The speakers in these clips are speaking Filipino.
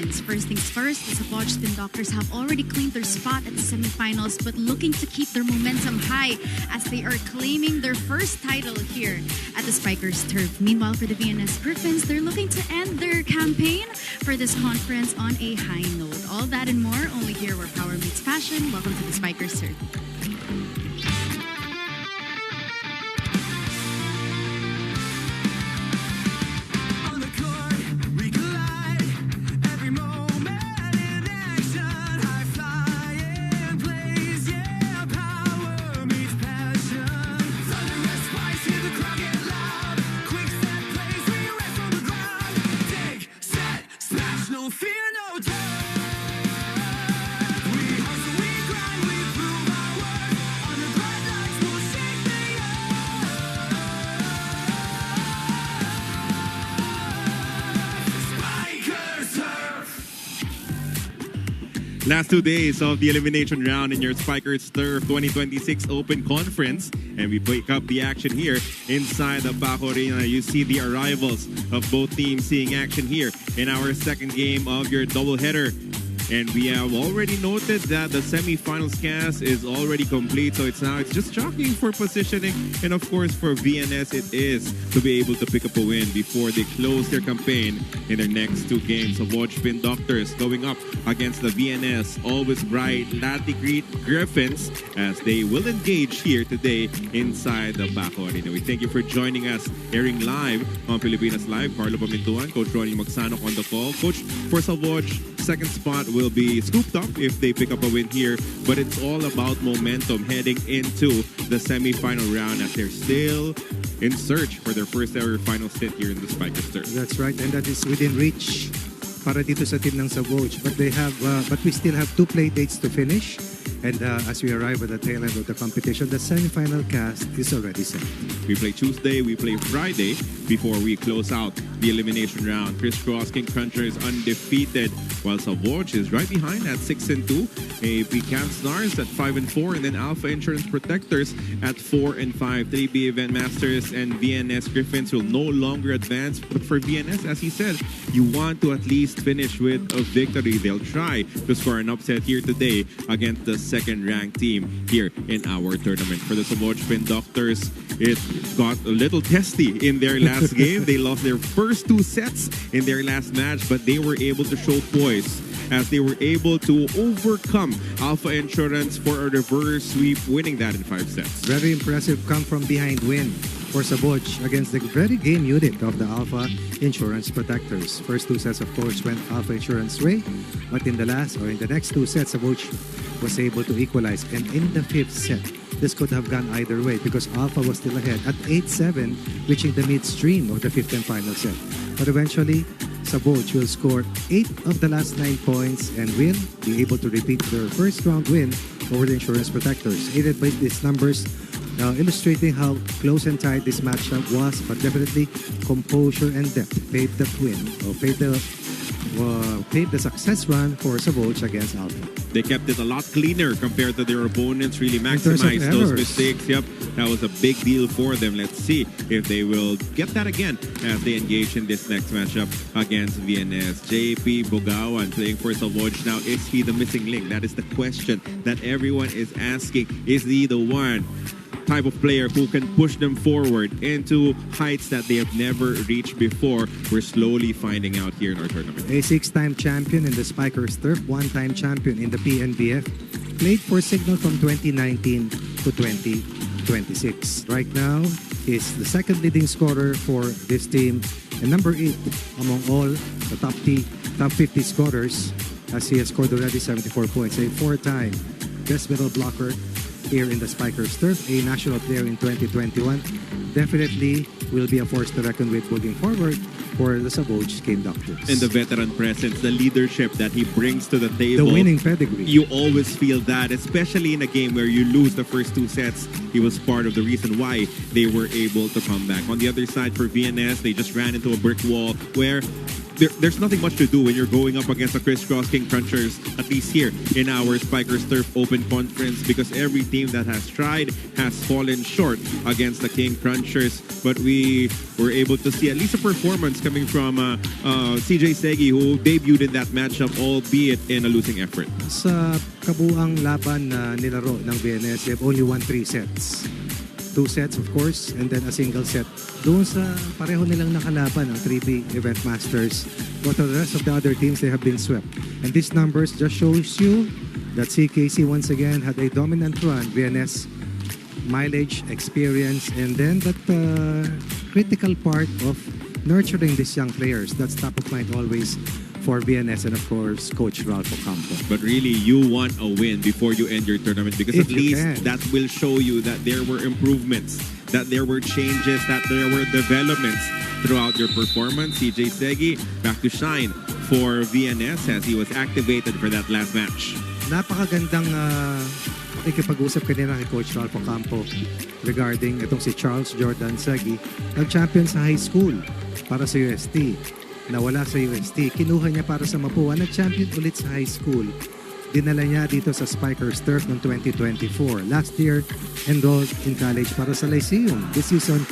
wins. First things first, the Savage Spin Doctors have already claimed their spot at the semifinals, but looking to keep their momentum high as they are claiming their first title here at the Spikers turf. Meanwhile, for the VNS Griffins, they're looking to end their campaign for this conference on a high note. All that and more only here where power meets passion. Welcome to the Spikers turf. Last 2 days of the elimination round in your Spikers Turf 2026 Open Conference, and we pick up the action here inside the Baco Arena. You see the arrivals of both teams seeing action here in our second game of your doubleheader. And we have already noted that the semifinals cast is already complete, so it's just jockeying for positioning, and of course for VNS it is to be able to pick up a win before they close their campaign in their next 2 games. So Savage Spin Doctors going up against the VNS Always Bright Laticrete Griffins as they will engage here today inside the Baco Arena. We thank you for joining us, airing live on Pilipinas Live. Carlo Pamintuan, Coach Ronnie Magsanok on the call. Coach, for Savage, second spot will be scooped up if they pick up a win here, but it's all about momentum heading into the semifinal round as they're still in search for their first ever final stint here in the Spikers turf. That's right, and that is within reach para dito sa team ng Savage. But we still have 2 play dates to finish. And as we arrive at the tail end of the competition, the semi-final cast is already set. We play Tuesday, we play Friday before we close out the elimination round. Crisscross King Cruncher is undefeated, while Savage is right behind at 6-2. AP Camp Snars at 5-4, and then Alpha Insurance Protectors at 4-5. 3B Event Masters and VNS Griffins will no longer advance. But for VNS, as he said, you want to at least finish with a victory. They'll try to score an upset here today against the second-ranked team here in our tournament. For the Savage Spin Doctors, it got a little testy in their last game. They lost their first 2 sets in their last match, but they were able to show poise as they were able to overcome Alpha Insurance for a reverse sweep, winning that in 5 sets. Very impressive come-from-behind win for Savage against the very game unit of the Alpha Insurance Protectors. First 2 sets, of course, went Alpha Insurance way, but in the next 2 sets, Savage was able to equalize. And in the 5th set, this could have gone either way because Alpha was still ahead at 8-7, reaching the midstream of the 5th and final set. But eventually, Savage will score 8 of the last 9 points and will be able to repeat their first round win over the Insurance Protectors. Aided by these numbers, illustrating how close and tight this matchup was, but definitely composure and depth paved the win, or paved the success run for Savage against Alpha. They kept it a lot cleaner compared to their opponents, really maximized those mistakes. Yep, that was a big deal for them. Let's see if they will get that again as they engage in this next matchup against VNS. JP Bogawan playing for Savage now. Is he the missing link? That is the question that everyone is asking. Is he the one type of player who can push them forward into heights that they have never reached before? We're slowly finding out here in our tournament. A 6-time champion in the Spikers turf, 1-time champion in the PNBF, played for Signal from 2019 to 2026. Right now, is the second leading scorer for this team and number 8 among all the top 50 scorers, as he has scored already 74 points. A 4-time best middle blocker here in the Spikers turf, a national player in 2021. Definitely will be a force to reckon with moving forward for the Savage Spin Doctors. And the veteran presence, the leadership that he brings to the table. The winning pedigree. You always feel that, especially in a game where you lose the first 2 sets. He was part of the reason why they were able to come back. On the other side for VNS, they just ran into a brick wall where there's nothing much to do when you're going up against the crisscross King Crunchers, at least here in our Spikers Turf Open Conference, because every team that has tried has fallen short against the King Crunchers. But we were able to see at least a performance coming from CJ Segi, who debuted in that matchup, albeit in a losing effort. Sa kabuang laban na nilaro ng VNS, they've only won 3 sets. 2 sets, of course, and then a single set. Doon sa pareho nilang nakalaban ang 3B Event Masters. But the rest of the other teams, they have been swept. And these numbers just shows you that CKC once again had a dominant run. VNS mileage, experience, and then that critical part of nurturing these young players. That's top of mind always for VNS and of course Coach Ralph Ocampo. But really, you want a win before you end your tournament, because If at you least can. that will show you that there were improvements, that there were changes, that there were developments throughout your performance. CJ Segi back to shine for VNS as he was activated for that last match. Napakagandang ikipag-usap kanina kay Coach Ralph Ocampo regarding itong si Charles Jordan Segi. Nag-champion sa high school para sa UST. Nawala sa UST. Kinuha niya para sa Mapua. Nag-champion ulit sa high school. Dinala niya dito sa Spikers Turf noong 2024. Last year, enrolled in college para sa Lyceum. This season,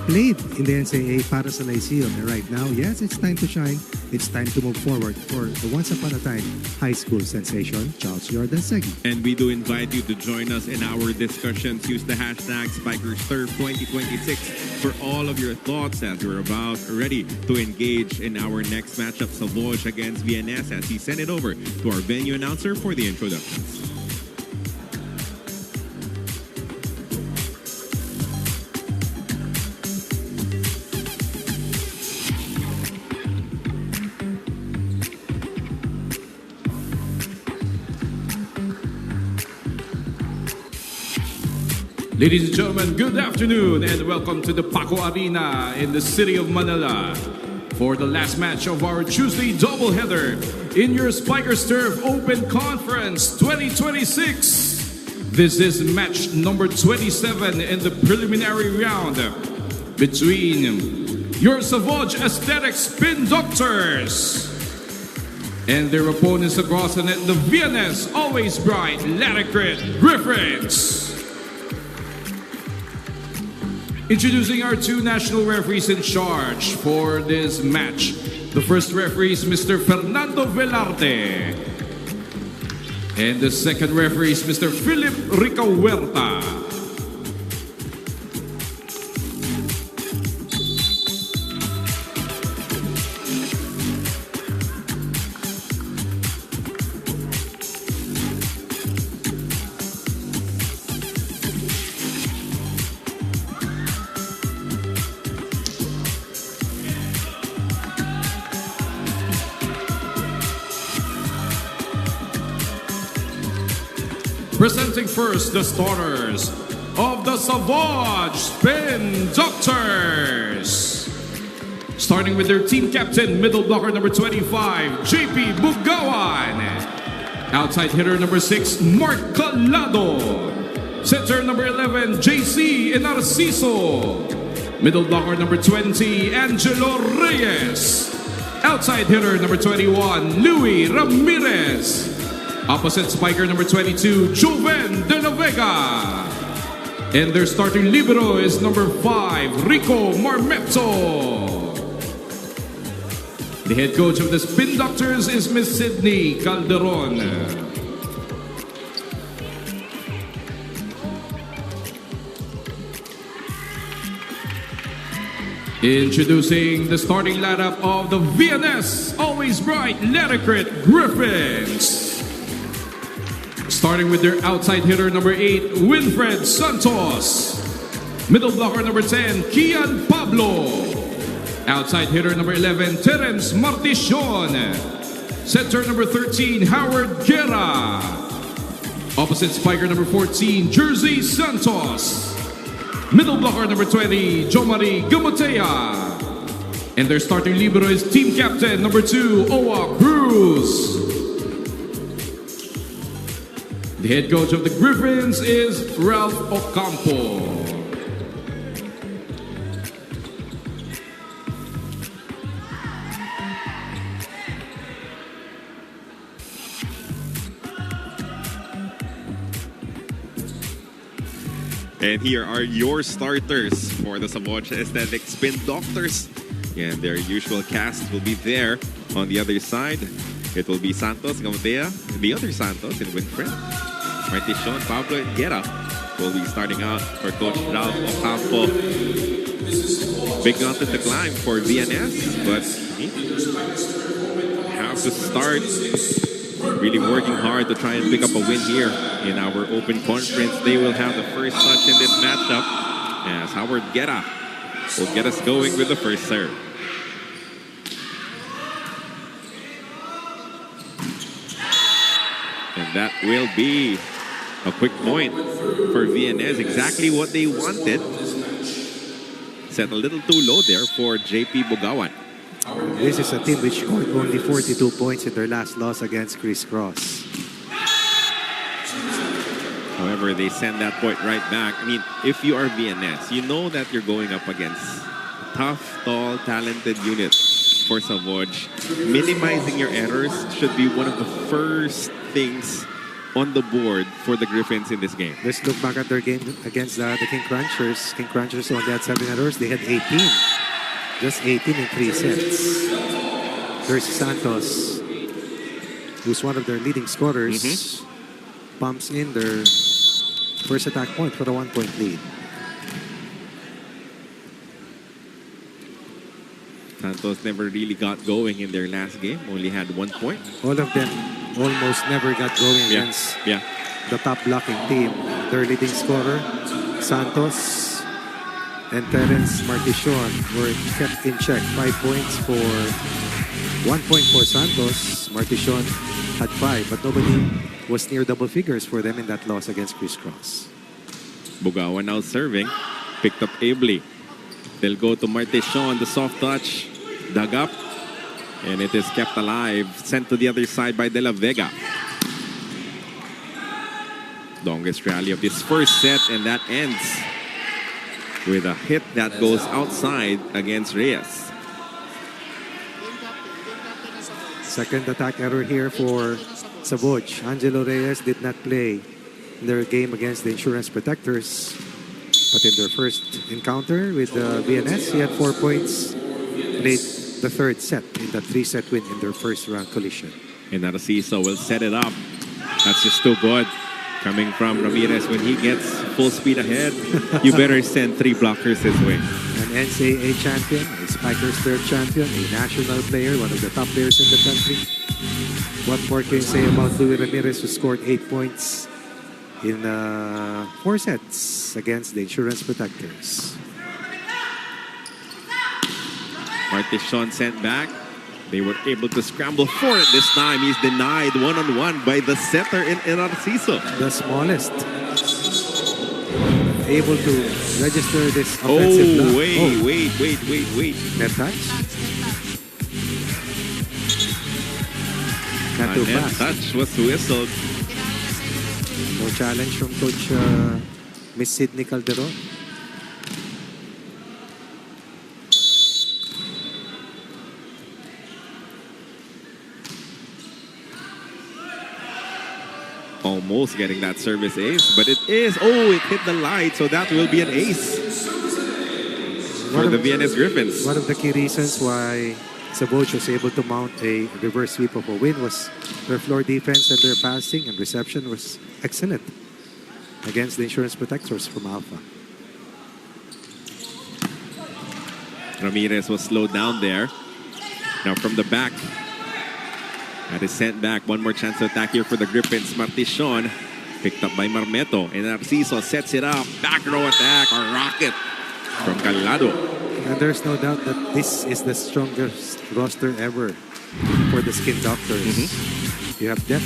played in the NCAA para sa Lyceum. And right now, yes, it's time to shine. It's time to move forward for the once upon a time high school sensation, Charles Jordan Segi. And we do invite you to join us in our discussions. Use the hashtag SpikersTurf2026 for all of your thoughts as we're about ready to engage in our next matchup, Savoj against VNS, as he sent it over to our venue announcer for the introductions. Ladies and gentlemen, good afternoon and welcome to the Paco Arena in the city of Manila for the last match of our Tuesday doubleheader in your Spikers Turf Open Conference 2026. This is match number 27 in the preliminary round between your Savoj Aesthetic Spin Doctors and their opponents across the net, the VNS Always Bright Laticrit Griffins. Introducing our 2 national referees in charge for this match. The first referee is Mr. Fernando Velarte. And the second referee is Mr. Philip Ricahuerta. Presenting first the starters of the Savoj Spin Doctors. Starting with their team captain, middle blocker number 25, JP Bugawan. Outside hitter number 6, Mark Calado. Center number 11, JC Inarciso. Middle blocker number 20, Angelo Reyes. Outside hitter number 21, Louis Ramirez. Opposite spiker number 22, Joven De La Vega. And their starting libero is number 5, Rico Marmeto. The head coach of the Spin Doctors is Miss Sydney Calderon. Introducing the starting lineup of the VNS Always Bright Laticrit Griffins. Starting with their outside hitter number 8, Winfred Santos. Middle blocker number 10, Kian Pablo. Outside hitter number 11, Terence Martishon. Center number 13, Howard Guerra. Opposite spiker number 14, Jersey Santos. Middle blocker number 20, Jomari Gamotea. And their starting libero is team captain number 2, Owa Cruz. The head coach of the Griffins is Ralph Ocampo. And here are your starters for the Savoge Aesthetic Spin Doctors. And their usual cast will be there on the other side. It will be Santos, Gamotea, the other Santos, and Winfred. Martishon, Pablo, and Guerra will be starting out for Coach Ralph Ocampo. Big mountain to climb for VNS, but he have to start really working hard to try and pick up a win here in our open conference. They will have the first touch in this matchup as Howard Guerra will get us going with the first serve. And that will be a quick point for VNS. Exactly what they wanted. Set a little too low there for JP Bugawan. This is a team which scored only 42 points in their last loss against Chris Cross. However, they send that point right back. I mean, if you are VNS, you know that you're going up against a tough, tall, talented unit for Savoge. Minimizing your errors should be one of the first things on the board for the Griffins in this game. Let's look back at their game against the King Crunchers. King Crunchers only had 7 errors. They had 18. Just 18 in 3 sets. There's Santos, who's one of their leading scorers, pumps in their first attack point for a 1-point lead. Santos never really got going in their last game. Only had 1 point. All of them almost never got going against the top blocking team. Their leading scorer, Santos, and Terence Martishon were kept in check. 5 points for 1 point for Santos. Martishon had 5, but nobody was near double figures for them in that loss against Chris Cross. Bugawan now serving. Picked up ably. They'll go to Martishon. The soft touch. Dug up. And it is kept alive. Sent to the other side by De La Vega. Longest rally of this first set. And that ends with a hit that goes outside against Reyes. Second attack error here for Savoge. Angelo Reyes did not play in their game against the Insurance Protectors. But in their first encounter with the VNS, he had 4 points. Played the third set in the 3-set win in their first round collision. And Narciso will set it up. That's just too good. Coming from Ramirez, when he gets full speed ahead, you better send 3 blockers his way. An NCAA champion, a Spikers third champion, a national player, one of the top players in the country. What more can you say about Louis Ramirez, who scored 8 points in 4 sets against the Insurance Protectors? Martishon sent back. They were able to scramble for it this time. He's denied one-on-one by the setter in Narciso. The smallest. Able to register this offensive block. Wait. Net touch. Not too Net fast. touch was whistled. No challenge from Coach Miss Sydney Calderon. Almost getting that service ace, but it is. Oh, it hit the light, so that will be an ace for the VNS Griffins. One of the key reasons why Savoge was able to mount a reverse sweep of a win was their floor defense, and their passing and reception was excellent against the Insurance Protectors from Alpha. Ramirez was slowed down there. Now from the back. That is sent back. One more chance to attack here for the Griffins. Martishon picked up by Marmeto. And Narciso sets it up. Back row attack or rocket from Calado. And there's no doubt that this is the strongest roster ever for the Skin Doctors. You have depth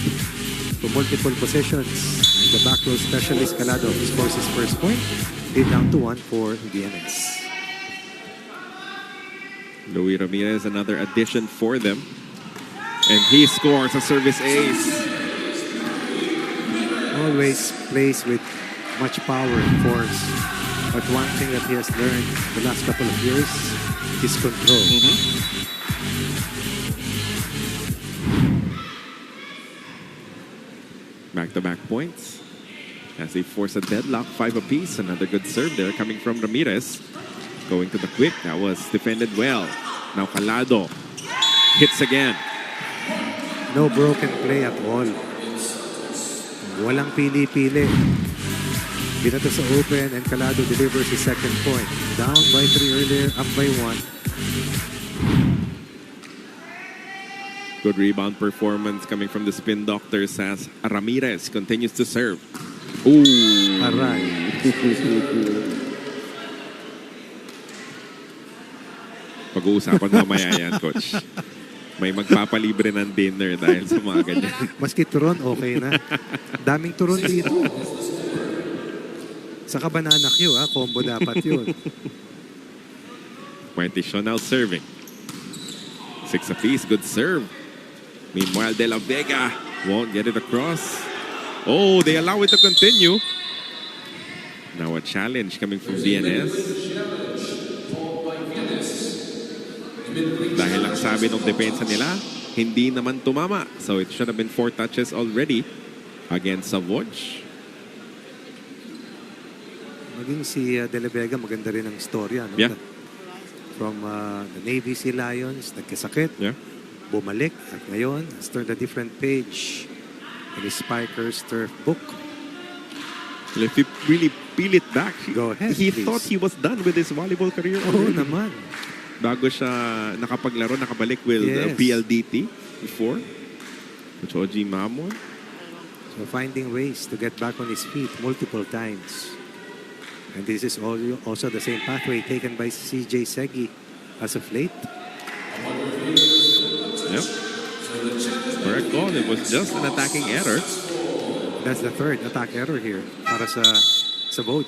for multiple positions. The back row specialist Calado scores his first point. Lead down to 1 for VNS. Louis Ramirez, another addition for them. And he scores a service ace. Always plays with much power and force. But one thing that he has learned the last couple of years is control. Back-to-back points. as they force a deadlock, 5 apiece. Another good serve there coming from Ramirez. Going to the quick. That was defended well. Now Calado hits again. No broken play at all. Walang pili-pili. Binato sa open and Calado delivers his second point. Down by 3 earlier, up by 1. Good rebound performance coming from the Spin Doctors as Ramirez continues to serve. Ooh. Aray. Pag-uusapan mamaya yan, Coach. May magpapalibre ng dinner dahil sa mga ganyan. Maski turon, okay na. Daming turon dito. Saka banana Q, combo dapat yun. Martition now serving. 6 apiece, good serve. Meanwhile, De La Vega won't get it across. Oh, they allow it to continue. Now a challenge coming from DNS. Dahil lang sabi ng depensa nila, hindi naman tumama. So it should have been 4 touches already against Savoj. Maging si De La Vega, maganda rin ang storya. No? Yeah. From the Navy Sea Lions, nagkasakit, Yeah. bumalik, at ngayon, has turned a different page in his Spikers Turf book. Well, if you really peel it back, Go ahead, he please. thought he was done with his volleyball career Oo already. naman. Bago siya nakapaglaro, nakabalik with Yes. PLDT before. Coach Oji Mamon. So finding ways to get back on his feet multiple times. And this is also the same pathway taken by CJ Segi as of late. Yep. Correct call. It was just an attacking error. That's the third attack error here para sa Savoj.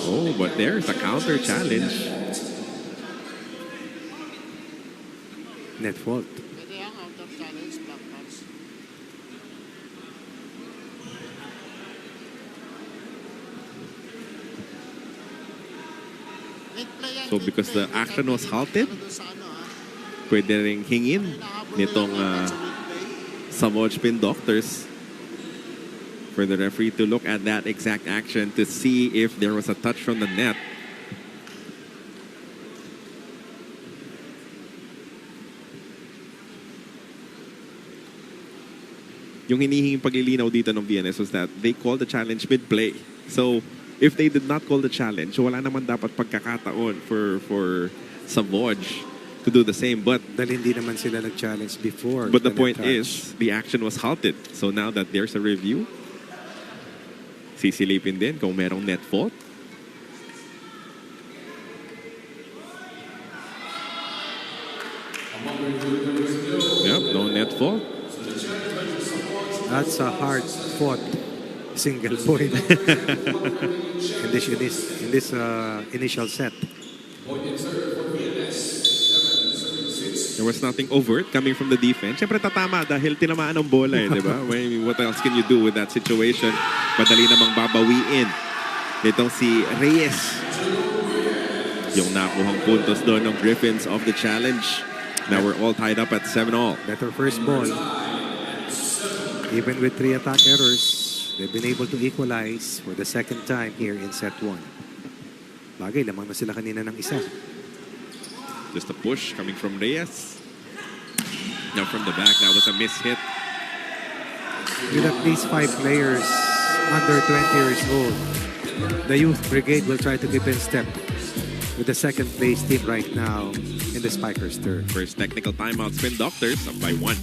Oh, but there's a counter challenge. Net fault. So because the action was halted, pwede ring hingin nitong Savoj Spin Doctors for the referee to look at that exact action to see if there was a touch from the net. Yung hinihinging paglilinaw dito ng VNS was that they called the challenge mid-play. So, if they did not call the challenge, wala naman dapat pagkakataon for Savoj to do the same. But Dahil hindi naman sila nag-challenge before. the net point touch. is, the action was halted. So now that there's a review, sisilipin din kung merong net fault. Yep, no net fault. That's a hard-fought single point in this initial set. There was nothing overt coming from the defense. Siyempre tatama dahil tinamaan ng bola di ba? I mean, what else can you do with that situation? Madali namang babawiin nitong si Reyes. Yung nakuhang puntos doon ng Griffins of the challenge. Now we're all tied up at 7-all. Better first ball. Even with 3 attack errors, they've been able to equalize for the second time here in set 1. Bagay, lamang na sila kanina ng isa. Just a push coming from Reyes. Now from the back, that was a miss hit. With at least 5 players under 20 years old, the Youth Brigade will try to keep in step with the second place team right now in the Spikers Turf. First technical timeout, Spin Doctors up by 1.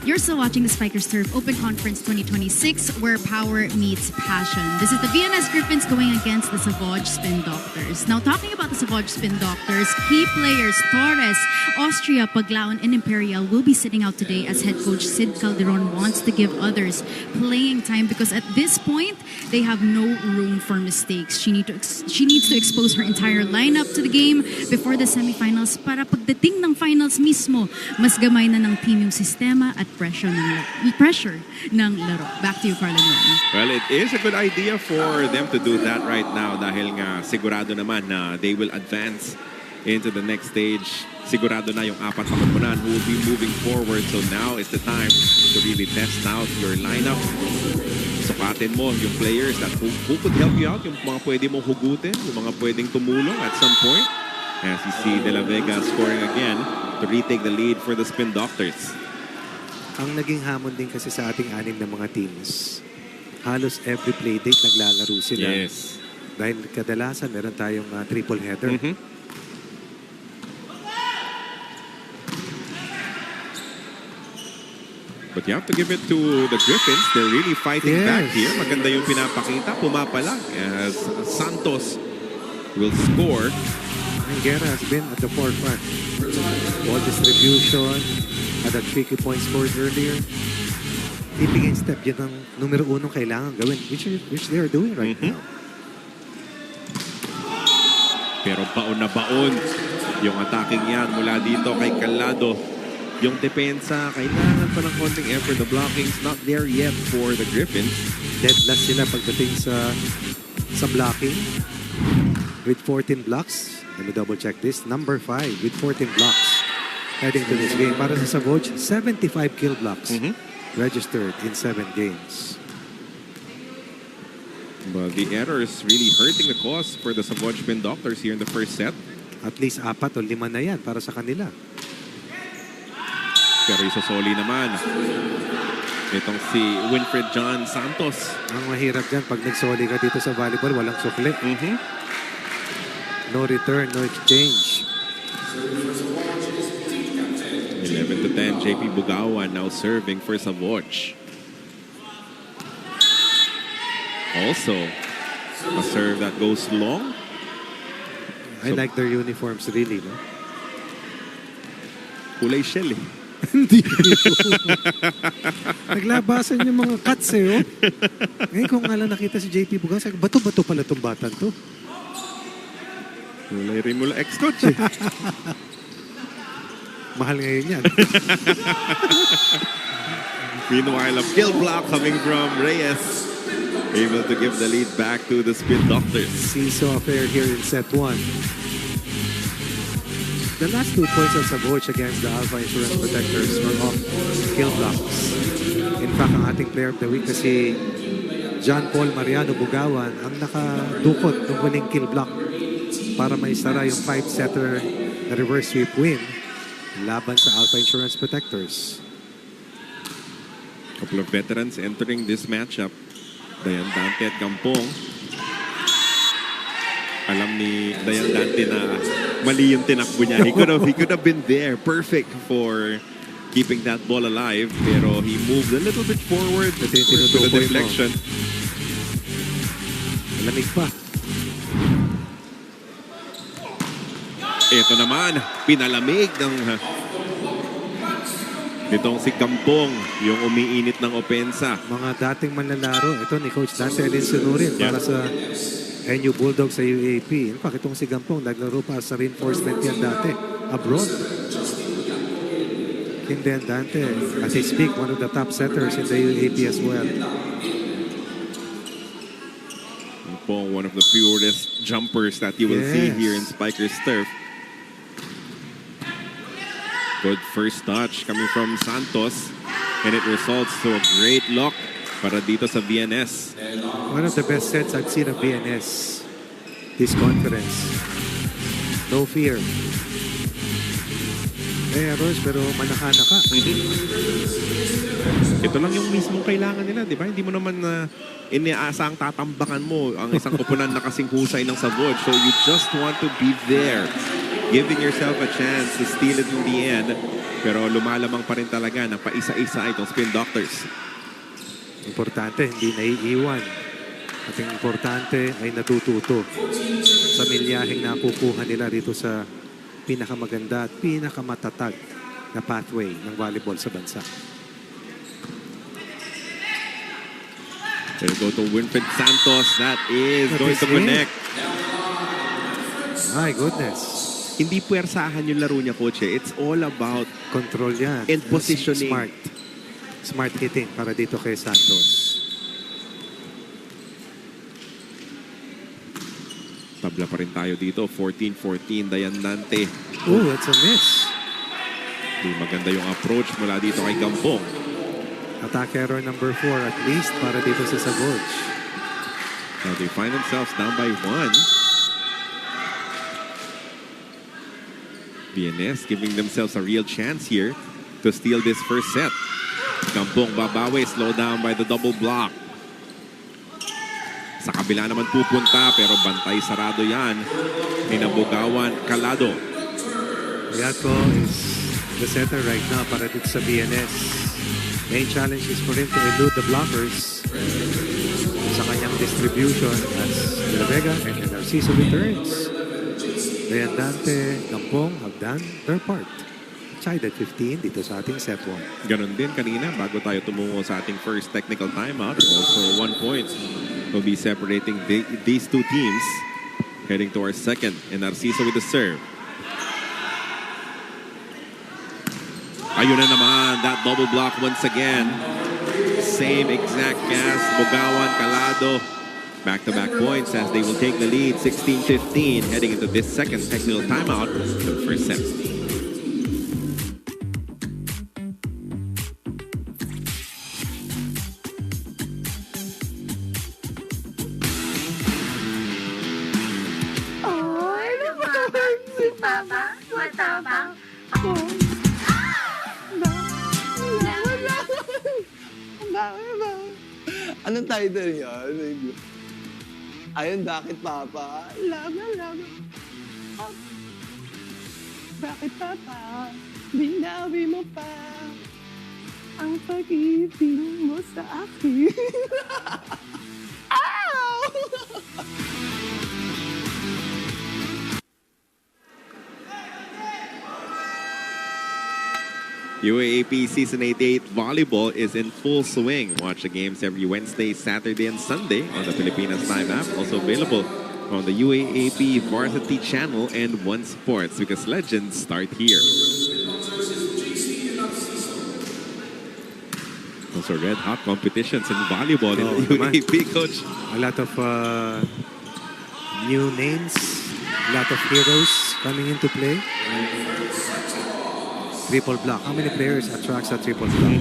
You're still watching the Spikers Turf Open Conference 2026, where power meets passion. This is the VNS Griffins going against the Savage Spin Doctors. Now, talking about the Savage Spin Doctors, key players Torres, Austria, Paglaon, and Imperial will be sitting out today as head coach Sid Calderon wants to give others playing time because at this point, they have no room for mistakes. She needs to expose her entire lineup to the game before the semifinals para pagdating ng finals mismo, mas gamay na ng team yung sistema at pressure ng laro. Back to you, Carlo Noon. Well, it is a good idea for them to do that right now dahil nga sigurado naman na they will advance into the next stage. Sigurado na yung apat na koponan who will be moving forward. So now is the time to really test out your lineup. Sukatin mo yung players that who could help you out, yung mga pwede mong hugutin, yung mga pwedeng tumulong at some point. As you see De La Vega scoring again to retake the lead for the Spin Doctors. Ang naging hamon din kasi sa ating anim na mga teams, halos every play date naglalaro sila. Yes. Dahil kadalasan meron tayong triple header. But you have to give it to the Griffins. They're really fighting back here. Maganda yung pinapakita. Pumapalag as Santos will score. Guerra has been at the forefront. Ball distribution, at the tricky point scored earlier. Keeping in step, yan ang numero 1 kailangan gawin, which they are doing right now. Pero baon na baon yung attacking yan mula dito kay Calado. Yung depensa, kailangan pa ng konting effort. The blocking's not there yet for the Griffins. Dead last sila pagdating sa blocking with 14 blocks. Let me double check this. Number 5 with 14 blocks heading to this game. Para sa Savage, 75 kill blocks registered in 7 games. But the error is really hurting the cause for the Savage Spin Doctors here in the first set. At least 4 o 5 na yan para sa kanila. Pero isosoli naman itong si Winfred John Santos. Ang mahirap dyan, pag nagsoli ka dito sa volleyball, walang sukli. No return, no exchange. 11-10, JP Bugawan now serving for Savage. Also, a serve that goes long. I like their uniforms really, no? Kulay shell eh. Hindi. Naglabasan yung mga cuts eh, oh. Ngayon kung nga lang nakita si JP Bugawan, sabi, bato-bato pala itong batan to. Kulay rin mula ex-coach eh. Mahal ngayon yan. Meanwhile, a kill block coming from Reyes. Able to give the lead back to the Spin Doctors. Seesaw affair here in set 1. The last 2 points of Savage against the Alpha Insurance Protectors were off kill blocks. In fact, ang ating player of the week kasi John Paul Mariano Bugawan ang nakadukot ng huling kill block para maisara yung 5-setter na reverse sweep win laban sa Alpha Insurance Protectors. Couple of veterans entering this matchup. Dayan Dante at Gampong. Alam ni Dayan Dante na mali yung tinakbo niya. He could have been there. Perfect for keeping that ball alive. Pero he moved a little bit forward with the deflection. Malamig pa. Ito naman, pinalamig ng itong si Gampong, yung umiinit ng opensa. Mga dating manlalaro, ito ni Coach Dante Alinsunurin para sa NU Bulldogs sa UAP. In fact, itong si Gampong, naglaro pa sa reinforcement yan dati, abroad. Kinden Dante, as he speak, one of the top setters in the UAP as well. Gampong, one of the purest jumpers that you will see here in Spikers Turf. Good first touch coming from Santos, and it results to a great lock para dito sa VNS. One of the best sets I've seen of VNS this conference. No fear. Errors pero manaka-naka. Ito lang yung mismong kailangan nila, di ba? Hindi mo naman iniaasang tatambakan mo ang isang koponan na kasing husay ng Savage. So you just want to be there giving yourself a chance to steal it in the end. Pero lumalamang pa rin talaga ng paisa-isa itong Spin Doctors. Importante, hindi naiiwan. At ang importante ay natututo sa milyaheng nakukuha nila dito sa pinakamaganda at pinakamatatag na pathway ng volleyball sa bansa. Gonna go to Winfred Santos. That is That going is to it. connect. My goodness. Hindi puwersahan yung laro niya, Coach. It's all about Control yan. And positioning. Smart. Smart hitting para dito kay Santos. tabla pa rin tayo dito. 14-14, Dayan Nante. Oh, it's a miss. Di maganda yung approach mula dito kay Gampong. Attack error number 4 at least para dito sa Savoj. Now they find themselves down by 1. BNS giving themselves a real chance here to steal this first set. Gampong babawi, slow down by the double block. Sa kabila naman pupunta pero bantay sarado yan. Minabugawan, Calado. Yatko is the center right now para dito sa BNS. Main challenge is for him to elude the blockers sa kanyang distribution as De La Vega and Narciso returns. Dayan Dante, Gampong have done their part. Tied at 15 dito sa ating set 1. Ganon din kanina bago tayo tumungo sa ating first technical timeout. Also 1 point will be separating these two teams heading to our second. And Narciso with the serve. Ayun na naman, that double block once again. Same exact gas, Bugawan, Calado. Back-to-back points as they will take the lead, 16-15, heading into this second technical timeout for the first set. Oy, lumabang si Papa. Matabang ako. Anong title niya? Ayun, bakit Papa? Laga. Bakit Papa? Binawi mo pa ang pag-ibig mo sa akin. Ow! UAAP Season 88 Volleyball is in full swing. Watch the games every Wednesday, Saturday, and Sunday on the Pilipinas Time app. Also available on the UAAP Varsity Channel and One Sports because legends start here. Also red hot competitions in volleyball in the naman. UAAP, Coach. A lot of new names, a lot of heroes coming into play. Triple block. How many players attracts a triple block?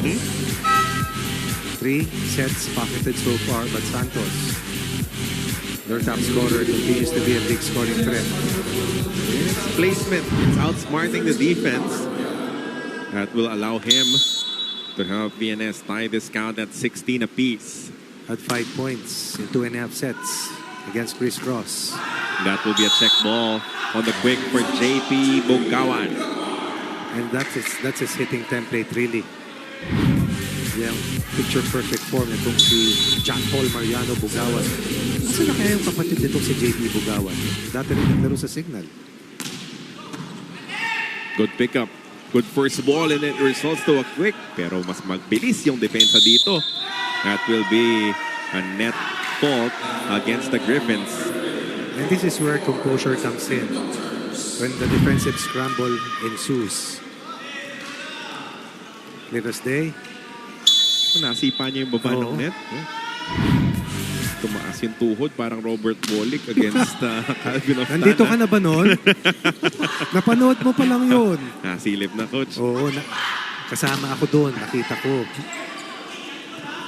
3 sets pocketed so far, but Santos, their top scorer, continues to be a big scoring threat. It's placement. It's outsmarting the defense. That will allow him to have VNS tie this count at 16 apiece. At 5 points in 2.5 sets against Chris Cross. That will be a check ball on the quick for JP Bugawan. And that's his hitting template really. Yung picture-perfect form nitong si John Paul Mariano Bugawan. Asa na kaya yung kapatid nitong si JP Bugawan? Dati rin naglaro sa Signal. Good pickup. Good first ball and it results to a quick. Pero mas magbilis yung depensa dito. That will be a net fault against the Griffins. And this is where composure comes in. When the defensive scramble ensues. Clear as day. Nasipa niya yung baba ng Oo. net. Tumaas yung tuhod parang Robert Bolick against Calvin Oftana. Nandito ka na ba nun? Napanood mo pa lang yun. Nasilip na, Coach. Oo, kasama ako doon. Nakita ko.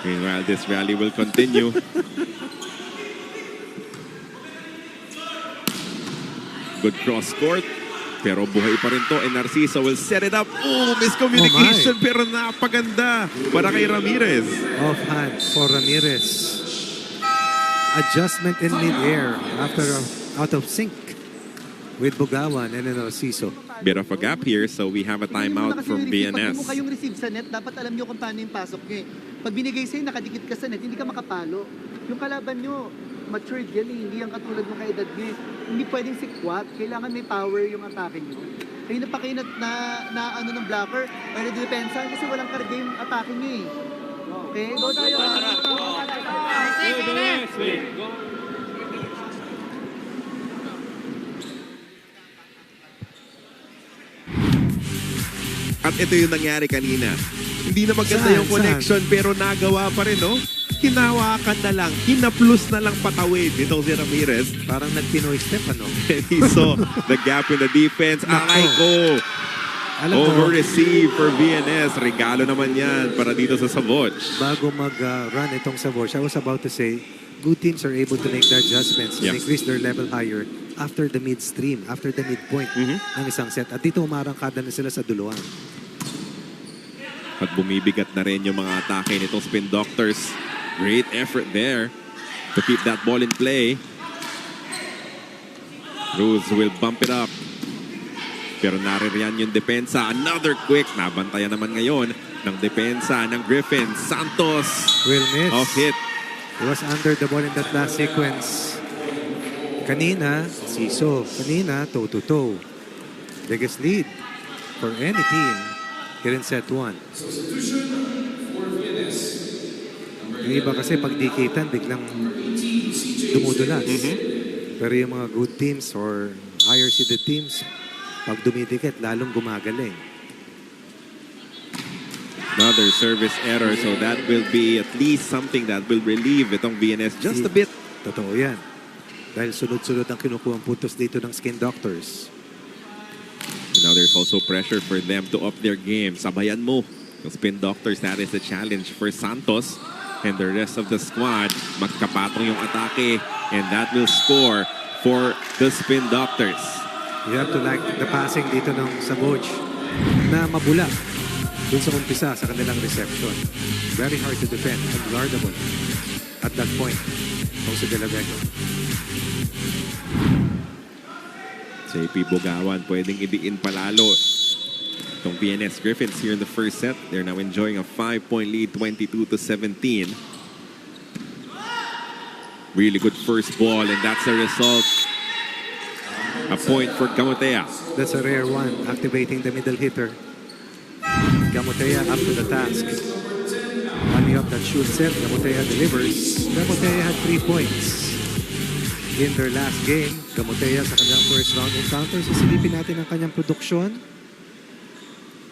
Meanwhile, this rally will continue. Good cross court. Pero buhay pa rin to. And Narciso will set it up. Oh, miscommunication. Oh pero napaganda para kay Ramirez. Offhand for Ramirez. Adjustment in mid-air after out of sync. with Bugawan and Narciso. Bit of a gap here, so we have a timeout from Pag BNS. mo kayong receive sa net, dapat alam nyo kung paano yung pasok nyo eh. Pag binigay sa'yo, nakadikit ka sa net, hindi ka makapalo. Yung kalaban nyo, matured yan eh. Hindi yan katulad mo kaedad nyo eh. Hindi pwedeng sikwat. Kailangan may power yung atake nyo. Kayo na pa kayo na ano ng blocker, or na depensa kasi walang karga yung atake nyo eh. Okay, go tayo. At ito yung nangyari kanina. Hindi na maganda yung connection pero nagawa pa rin, no? Hinawakan na lang, hinaplus na lang patawid itong si Ramirez. Parang nag-Pinoy step, ano? And he saw the gap in the defense. Aray ko! Alam mo, Over-receive for VNS. Regalo naman yan para dito sa Savoge. bago mag-run itong Savoge, I was about to say, good teams are able to make the adjustments and Yeah. increase their level higher after the midstream, after the midpoint ng isang set. At dito umarangkada na sila sa duluan. At bumibigat na rin yung mga atake nitong Spin Doctors. Great effort there to keep that ball in play. Cruz will bump it up. Pero naririyan yung depensa. Another quick. Nabantayan naman ngayon ng depensa ng Griffin. Santos Will miss. off hit. He was under the ball in that last sequence. Kanina, Siso. Kanina, toe-to-toe. Biggest lead for any team here in set 1. Yung iba kasi pag dikitan, biglang dumudulas. Pero yung mga good teams or higher seeded teams, pag dumidikit, lalong gumagaling. Another service error. So that will be at least something that will relieve itong VNS just a bit. Totoo yan. Dahil sunod-sunod ang kinukuha puntos dito ng Skin Doctors. Now there's also pressure for them to up their game. Sabayan mo. Yung Spin Doctors, that is the challenge for Santos and the rest of the squad. Magkapatong yung atake and that will score for the Spin Doctors. You have to like the passing dito ng Savoge na mabula dun sa umpisa sa kanilang reception. Very hard to defend. Unguardable at that point. Kung si De La Vega. JP Bugawan pwedeng idiin palalo. Itong VNS Griffins here in the first set. They're now enjoying a 5-point lead, 22-17. Really good first ball and that's the result. A point for Gamotea. That's a rare one. Activating the middle hitter. Gamotea up to the task. Coming up that shoot set, Gamotea delivers. Gamotea had 3 points in their last game. Gamotea sa kanyang first round encounter. Sisilipin natin ang kanyang produksyon.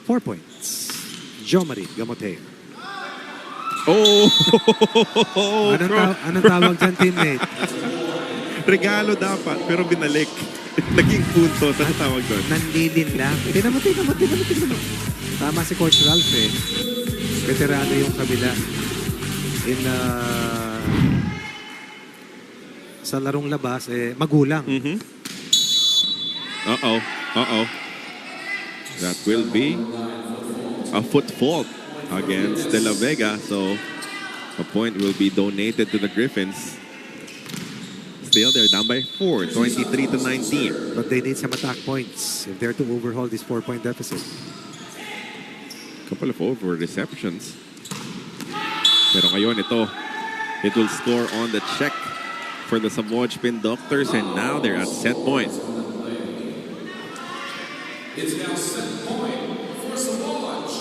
4 points. Jomari Gamotea. Oh! Anong tawag dyan, teammate? Regalo dapat, pero binalik. Naging punto. Saan tawag doon? Nanlilin lang. Tinan mo. Tama si Coach Ralph eh. Veterano yung kabila. Sa larong labas, magulang. Uh-oh. That will be a foot fault against De La Vega. So, a point will be donated to the Griffins. Still, they're down by 4, 23-19. But they need some attack points if they're to overhaul this 4-point deficit. Couple of over receptions. Pero ngayon ito, it will score on the check for the Savoge Spin Doctors and now they're at set point. It's now set point for Savoge.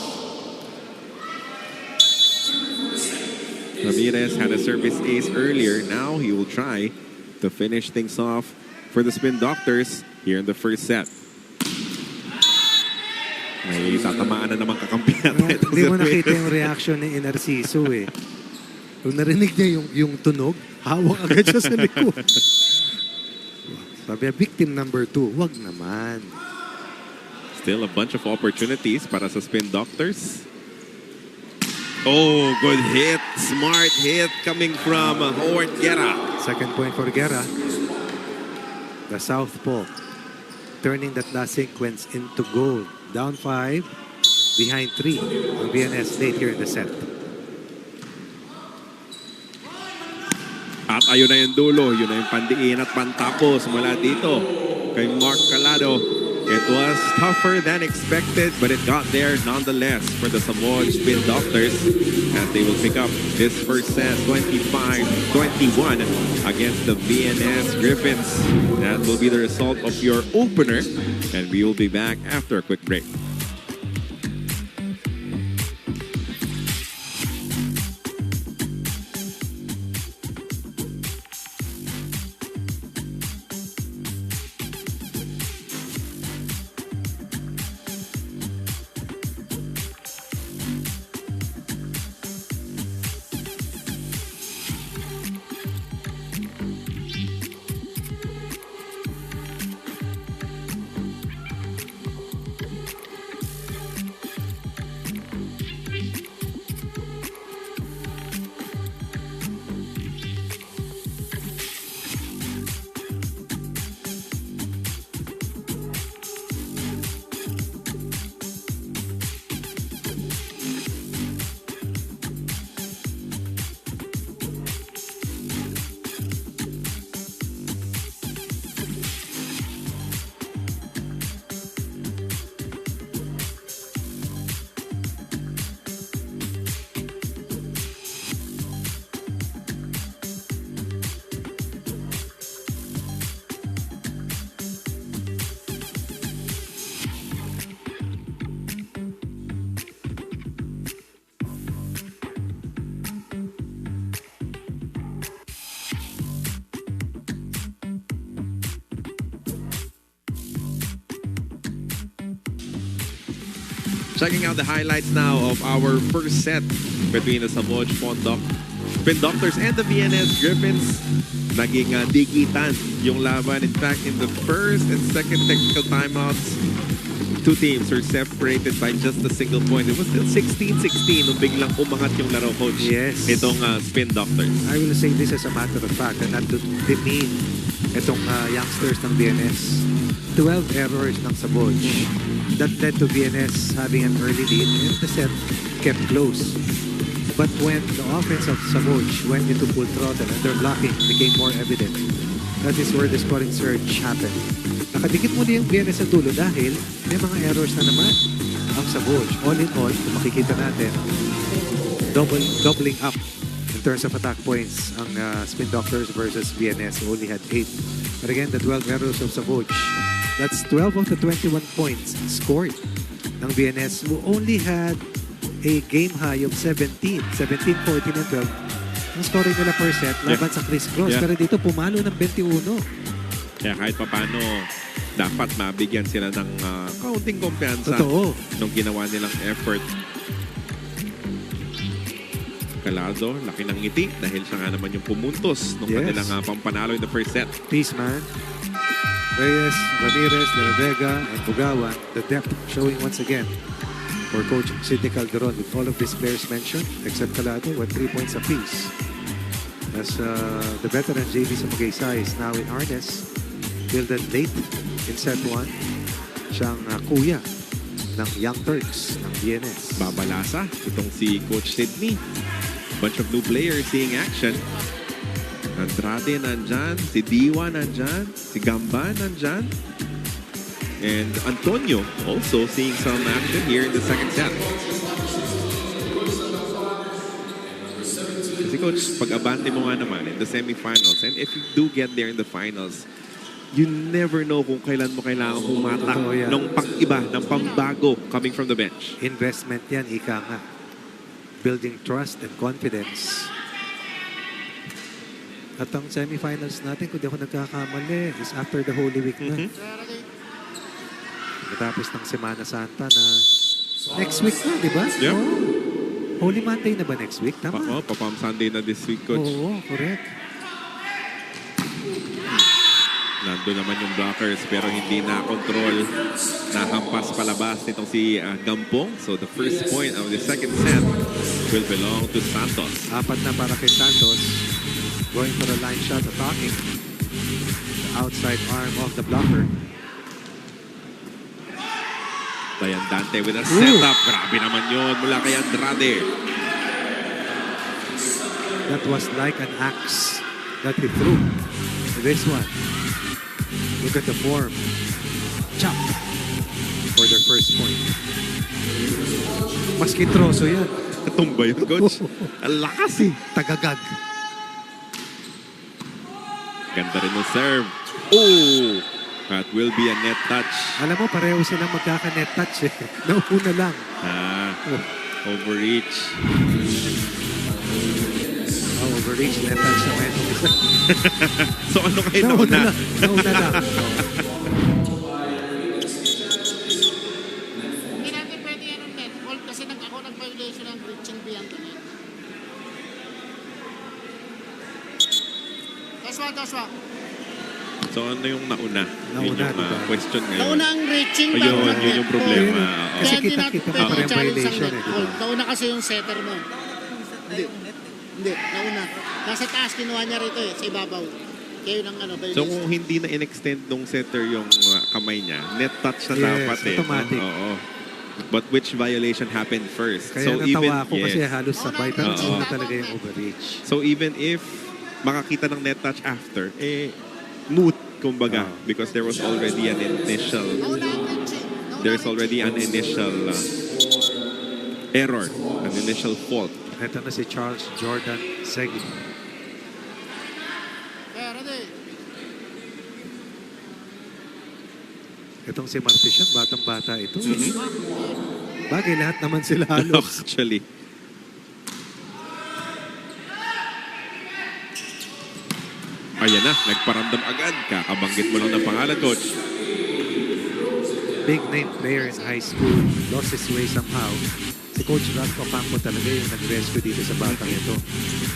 Ramirez had a service ace earlier. Now he will try to finish things off for the Spin Doctors here in the first set. May tatamaan na naman kakampihan. Hindi mo nakita yung reaction ni Narciso eh. Kung narinig niya yung tunog, hawak agad siya sa likod. Sabi, victim number 2, wag naman. Still a bunch of opportunities para sa Spin Doctors. Oh, good hit. Smart hit coming from Howard Guerra. Second point for Guerra. The southpaw turning that last sequence into goal. Down 5, behind 3. Ang VNS late here in the set. At ayun na yung dulo. Yun na yung pandiin at pantapos mula dito. kay Mark Calado. It was tougher than expected, but it got there nonetheless for the Samoa Spin Doctors as they will pick up this first set 25-21 against the VNS Griffins. That will be the result of your opener, and we will be back after a quick break. Checking out the highlights now of our first set between the Samoa Spin Doctors and the VNS Griffins. Naging digitan yung laban. In fact, in the first and second technical timeouts, two teams were separated by just a single point. It was still 16-16 nung biglang umangat yung laro, Coach. Yes. Itong Spin Doctors. I will say this as a matter of fact and not to demean itong youngsters ng VNS. 12 errors ng Saboj. That led to VNS having an early lead and the set kept close. But when the offense of Saboj went into full throttle and their blocking became more evident, that is where the scoring surge happened. Nakadikit muna yung VNS sa dulo dahil may mga errors na naman ang Saboj. All in all, kung makikita natin, doubling up in terms of attack points ang Spin Doctors versus VNS who only had 8. But again, the 12 errors of Saboj, that's 12 of the 21 points scored ng VNS who only had a game high of 17, 14, and 12. Ang scoring nila per set laban sa Chris Cross. Pero dito pumalo ng 21. Kaya kahit papano, dapat mabigyan sila ng kaunting kumpiyansa nung ginawa nilang effort. Calado, laki ng ngiti dahil siya nga naman yung pumuntos nung kanilang pampanalo in the first set. Peace, man. Reyes, Ramirez, De La Vega, and Bugawan, the depth showing once again for Coach Sidney Calderon with all of these players mentioned, except Calado, with 3 points apiece. As the veteran JB Samagaysay is now in harness, fielded late in set 1. Siyang kuya ng Young Turks ng VNS. Babalasa, itong si Coach Sidney. Bunch of new players seeing action. Andrade nandyan, si Diwa nandyan, si Gamba nandyan, and Antonio also seeing some action here in the second set. Kasi Coach, pag-abante mo nga naman in the semifinals, and if you do get there in the finals, you never know kung kailan mo kailangan pumatak ng pang-iba, ng pambago coming from the bench. Investment yan, ika nga. Building trust and confidence. At ang semifinals natin, kung di ako nagkakamali, is after the Holy Week na. Matapos ng Semana Santa na next week na, di ba? Yep. Oh. Holy Monday na ba next week? Tama. Papam Sunday na this week, Coach. Oo, correct. Nando naman yung blockers pero hindi na-control. Nahampas palabas nitong si Gampong. So the first point of the second set will belong to Santos. 4 na para kay Santos. Going for a line shot, attacking the outside arm of the blocker. Dayan Dante with a setup. Grabe naman yun mula kay Andrade. That was like an axe that he threw. This one. Look at the form. Chop for their first point. Maski troso yan. Tumba yun, coach. Ang lakas eh. Tagagag. Ganda rin ng serve. Oh! That will be a net touch. Alam mo, pareho silang magkaka-net touch eh. Nauna lang. Overreach. Overreach, net touch naman itong isa. So ano kayo nauna? Nauna lang. Hindi natin pwede yan ng net hold kasi ako nag-violation ng reaching beyond the net. Joshua. So ano yung nauna? Yun Nauna, yung diba? question ngayon. Nauna ang reaching Ayun, bago yun mag-net yung problema. hold. Oo. Kasi Kaya hindi kita-kita natin pa pwede parang challenge ang violation net eh, diba? hold. Nauna kasi yung setter mo. Hindi, nauna. Nasa taas, kinuha niya rito eh, sa ibabaw. Kaya yun ang So violation. kung hindi na in-extend nung setter yung kamay niya, net touch na Yes, dapat eh. automatic. Oo. But which violation happened first? Kaya natawa ako kasi yes. halos sabay. Pero Oo. una talaga yung overreach. So even if makakita ng net touch after, moot, kumbaga. Because there was already an initial, Nauna ang reaching. there's already an initial error, an initial fault. Ito na si Charles Jordan Segui. Ready. Itong si Martisian, batang-bata ito. Bagay, lahat naman sila halos. Actually. Ayan na, nagparamdam agad. Kakabanggit mo lang ng pangalan, coach. Big name player in high school. Lost his way somehow. Si Coach Radko Campo talaga yung nag-rescue dito sa batang ito.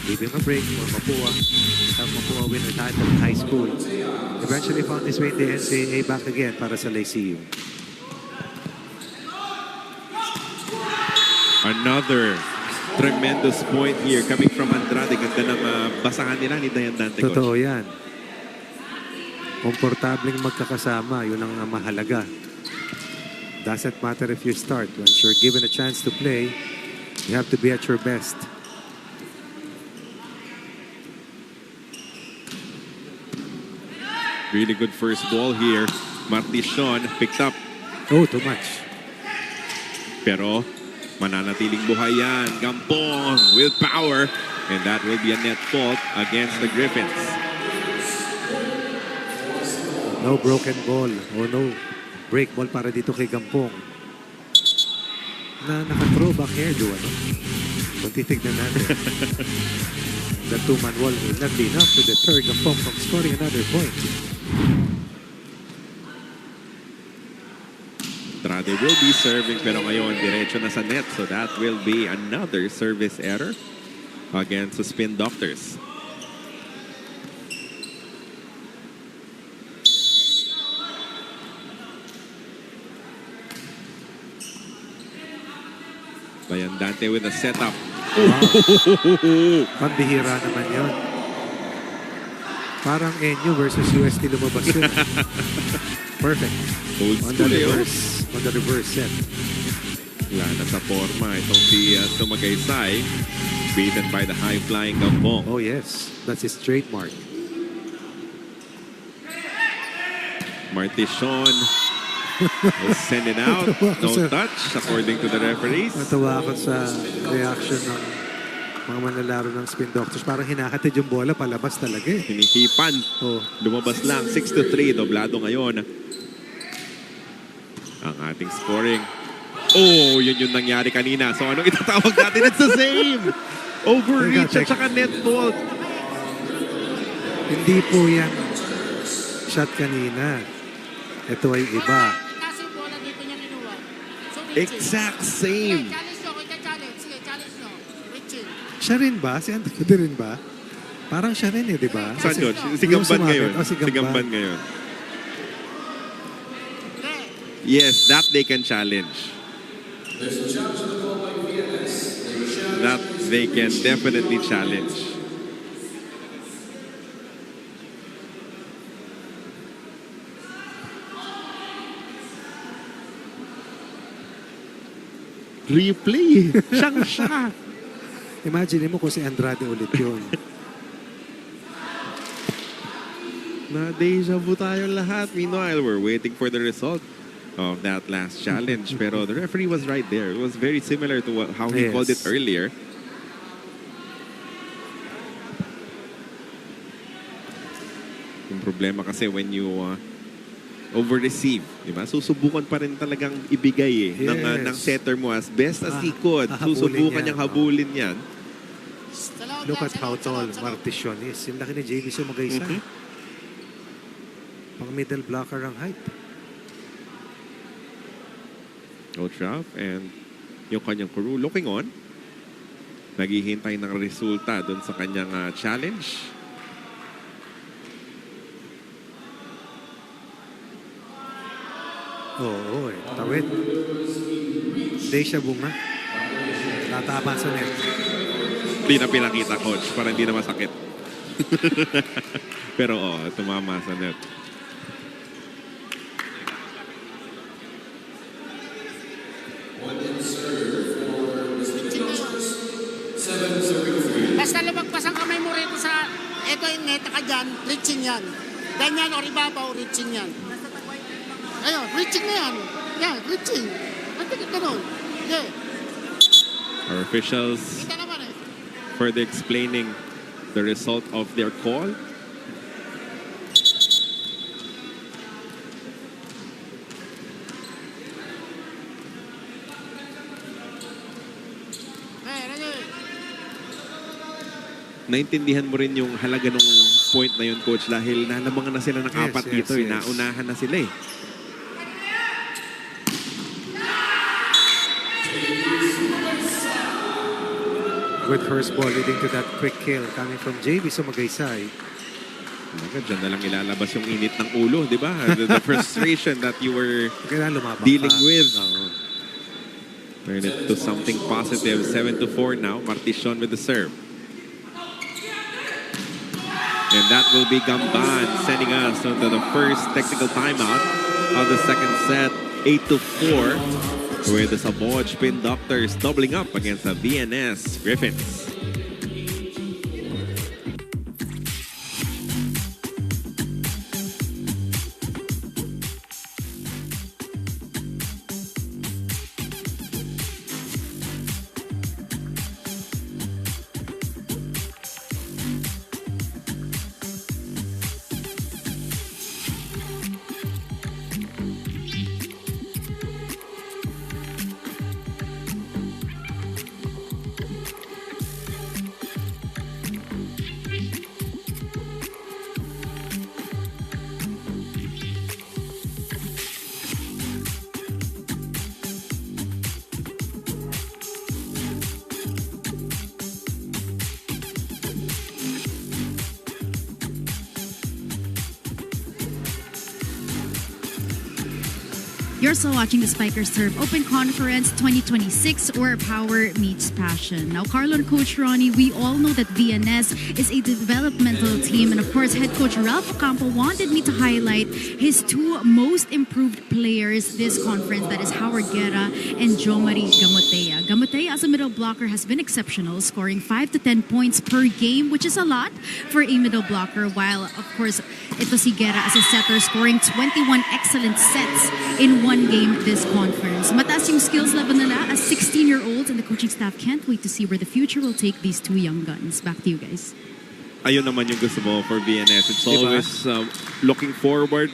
Give him a break for Mapua. Have Mapua win the title in high school. Eventually found his way to the NCAA back again para sa Lyceum. Another tremendous point here coming from Andrade. Ganda ng basahan nila ni Dayan Dante, coach. Totoo yan. Komportabling magkakasama. Yun ang mahalaga. Doesn't matter if you start. Once you're given a chance to play, you have to be at your best. Really good first ball here. Martishon picked up. Oh, too much. Pero mananatiling buhay yan. Gampong with power. And that will be a net fault against the Griffins. No broken ball. Oh no. Break ball para dito kay Gampong. Na naka-throwback hairdo, ano? Kung titignan natin. The two-man wall will not be enough to deter Gampong from scoring another point. Andrade will be serving pero ngayon diretso na sa net. So that will be another service error against the Spin Doctors. Dayan Dante with a setup. Pambihira naman yun. Parang NU versus UST lumabas yun. Perfect. Old On the school eh, oh. reverse set. Wala na sa forma itong si Tumagaysay. Beaten by the high-flying Gampong. Oh yes, that's his trademark. Martishon will send it out. No touch according to the referees. Natawa ako sa reaction ng mga manlalaro ng Spin Doctors. Parang hinakatid yung bola, palabas talaga eh. Hinihipan. Oh. Lumabas lang. 6-3. Doblado ngayon. Ang ating scoring. Oh, yun yung nangyari kanina. So anong itatawag natin? It's the same. Overreach at saka net fault. Hindi po yan shot kanina. Ito ay iba. Kasi yung bola dito niya kinuha. So, reaching. Exact same. Challenge nyo, challenge. Sige, challenge nyo. Reaching. Siya rin ba? Si Andrade rin ba? Parang siya rin eh, di ba? Saan Kasi yun? Si yung Gamban sumabit. ngayon. Oh, si Gamban. ngayon. Hindi. Yes, that they can challenge. That they can definitely challenge. Replay. Siyang siya. Imagine mo kung si Andrade ulit yun. Na deja vu tayo lahat. Meanwhile, we're waiting for the result of that last challenge. Pero the referee was right there. It was very similar to how he called it earlier. Yung problema kasi when you over-receive, di ba? Susubukan pa rin talagang ibigay ng setter mo as best as he could. Susubukan niyang habulin yan. Look at how tall Martishon is. Yung laki ni JB Sumagaysa. Pang middle blocker ang height. Coach Ralph and yung kanyang crew looking on. Naghihintay ng resulta dun sa kanyang challenge. Oo, tawid. Deja vu nga. Natama sa net. Hindi na pinakita, coach, para hindi na masakit. Pero tumama sa net. Basta lumagpas ang kamay mo rito sa ito yung net ka dyan, reaching yan. Ganyan o ibabaw, reaching yan. Ayun, reaching na yan. Yan, reaching. Ang tingin ganun. Yeah. Our officials Kita naman eh. further explaining the result of their call. Naintindihan mo rin yung halaga ng point na yun, coach, dahil nalamangan na sila ng apat dito. Naunahan na sila eh. Good first ball leading to that quick kill coming from JB Sumagaysay. Diyan na lang ilalabas yung init ng ulo, di ba? The frustration that you were lumabang dealing ka. with. Turn it to something positive. 7-4 now. Martishon with the serve. And that will be Gamban sending us into the first technical timeout of the second set. 8-4. With the Savoj Spin Doctors doubling up against the VNS Griffins. You're still watching the Spikers Serve Open Conference 2026, where power meets passion. Now, Carlo and Coach Ronnie, we all know that VNS is a developmental team. And of course, head coach Ralph Ocampo wanted me to highlight his two most improved players this conference. That is Howard Guerra and Jomari Gamotea. Gamotea, as a middle blocker, has been exceptional, scoring 5 to 10 points per game, which is a lot for a middle blocker. While, of course, ito si Guerra as a setter, scoring 21 excellent sets in one game this conference. Mataas yung skills level nila as 16-year-olds, and the coaching staff can't wait to see where the future will take these two young guns. Back to you guys. Ayun naman yung gusto mo for VNS. It's always looking forward.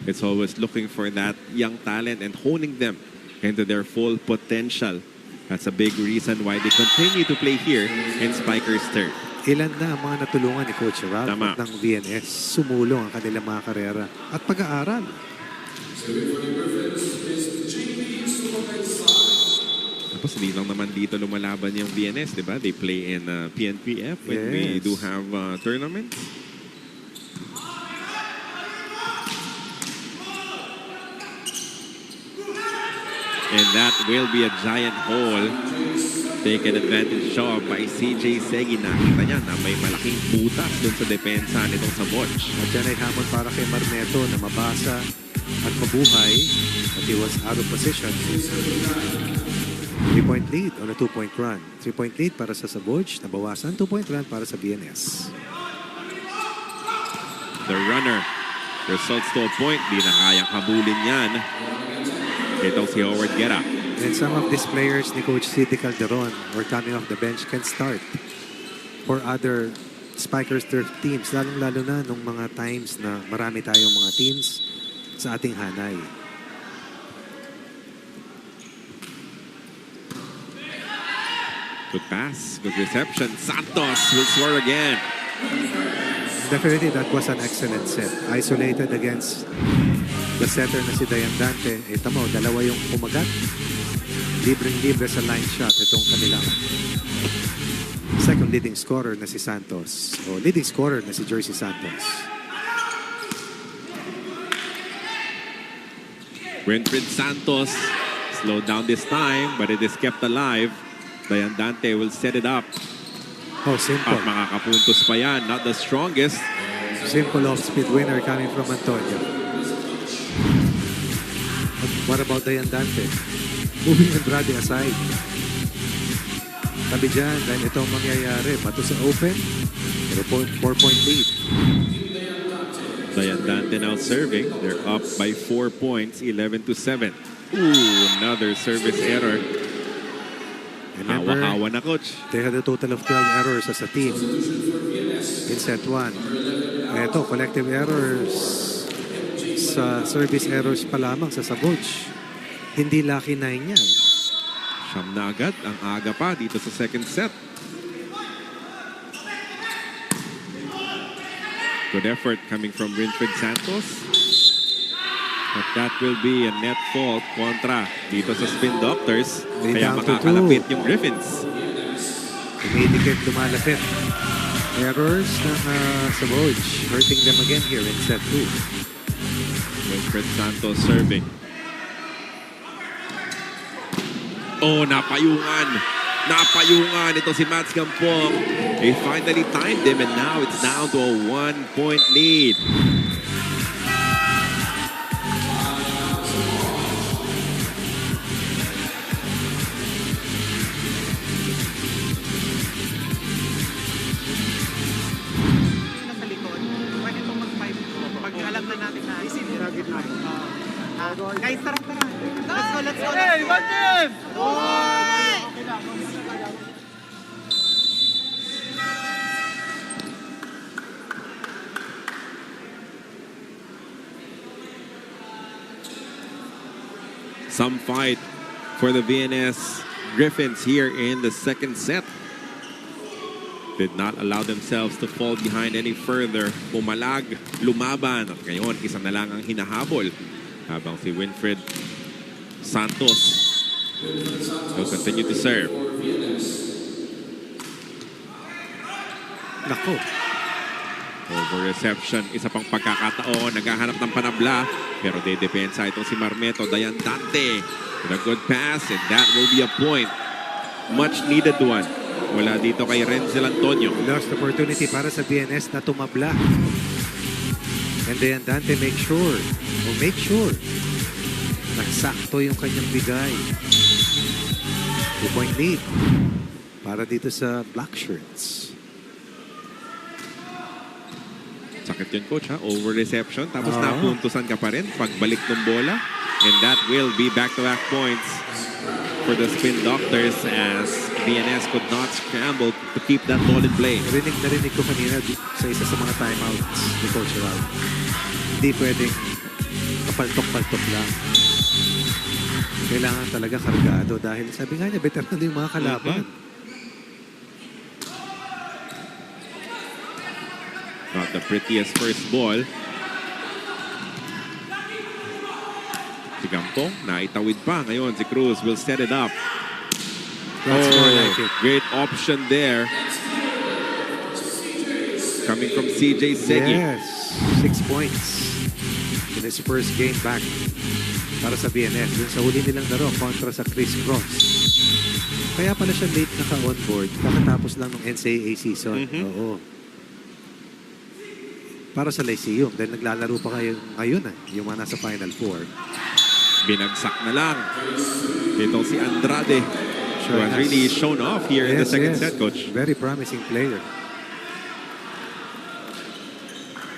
It's always looking for that young talent and honing them into their full potential. That's a big reason why they continue to play here in Spikers Turf. Ilan na ang mga natulungan ni Coach Ralph at ng VNS sumulong ang kanilang mga karera at pag-aaral. Tapos hindi lang naman dito lumalaban yung VNS, di ba? They play in PNPF when we do have tournaments. And that will be a giant hole taken advantage of by CJ Segi. Nakita niya na may malaking butas dun sa depensa nitong Savoj. At yan ay hamon para kay Marneto na mabasa at mabuhay at he was out of position. 3-point lead on a 2-point run. 3-point lead para sa Savoj, nabawasan 2-point run para sa VNS. The runner Results to a point, di na kayang habulin yan. Itong si Howard Guerra. And some of these players ni Coach City Calderon or coming off the bench can start for other Spikers Turf teams. Lalong-lalo na nung mga times na marami tayong mga teams sa ating hanay. Good pass, good reception. Santos will score again. Definitely, that was an excellent set. Isolated against the setter na si Dayan Dante. Ito mo, dalawa yung kumagat. Libreng-libre sa line shot itong kanilang second leading scorer na si Santos. O leading scorer na si Jersey Santos. Winfred Santos slowed down this time, but it is kept alive. Dayan Dante will set it up. Oh, simple. At makakapuntos pa yan. Not the strongest. Simple off-speed winner coming from Antonio. But what about Dayan Dante? Moving Andrade aside. Tabi dyan, dahil ito ang mangyayari. Bato sa open. 4-point lead. Dayan Dante now serving. They're up by 4 points, 11-7. Ooh, another service error. Remember, Hawa-hawa na, coach. they had a total of 12 errors as a team in set 1. Ito, collective errors sa service errors pa lamang sa Saboge. Hindi lucky 9 yan. Siyam na agad. Ang aga pa dito sa second set. Good effort coming from Winfred Santos. But that will be a net fault kontra dito sa Spin Doctors. Way Kaya down to makakalapit 2. yung Griffins. Dumidikit, lumalapit. Errors ng Saboge, hurting them again here in set 2. Winfred Santos serving. Oh, napayungan. Napayungan. Ito si Mats Gampong. They finally timed him and now it's down to a 1-point lead. Nasa likod, pwede itong mag-5. Pag alam na natin na isin, target na. Guys, tara. Let's go. Hey, Martin! Some fight for the VNS Griffins here in the second set. Did not allow themselves to fall behind any further. Pumalag, lumaban. At ngayon, isa na lang ang hinahabol. Habang si Winfred Santos will continue to serve. Nako. Over reception, isa pang pagkakataon. Naghahanap ng panabla. Pero dedepensa itong si Marmeto. Dayan Dante with a good pass. And that will be a point. Much needed one. Wala dito kay Renzel Antonio. Lost opportunity para sa BNS na tumabla. And then Dante make sure nagsakto yung kanyang bigay. 2-point lead para dito sa Black Shirts. Sakit yun, coach, ha? Over reception. Tapos napuntusan ka pa rin pagbalik ng bola. And that will be back-to-back points for the Spin Doctors as BNS could not scramble to keep that ball in play. Narinig ko kanina sa isa sa mga timeouts ni Coach Raul. Hindi pwedeng kapaltok-paltok lang. Kailangan talaga kargado dahil sabi nga niya, veteran yung mga kalaban. Not the prettiest first ball. Si Gampong, naitawid pa. Ngayon, si Cruz will set it up. That's more like it. Great option there. Coming from CJ Segi. Yes, 6 points in his first game back para sa BNS. Dun sa huli nilang laro kontra sa Chris Cross. Kaya pala siya late naka-onboard kakatapos lang ng NCAA season. Oo. Para sa Lyceum dahil naglalaro pa kayo ngayon yung mga nasa Final Four. Binagsak na lang. Itong si Andrade. Who has really shown off here in the second set, coach. Very promising player.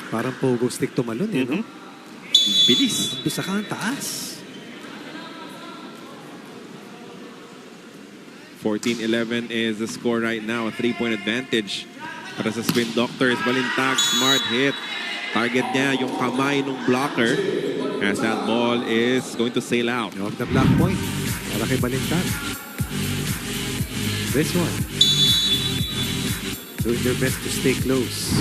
Parang pogo stick tumalon eh, no? Bilis. Bisa ka ang taas. 14-11 is the score right now. A 3-point advantage para sa Spin Doctors. Balintag, smart hit. Target niya yung kamay ng blocker as that ball is going to sail out. Off the block point. Para kay Balintag. This one. Doing their best to stay close.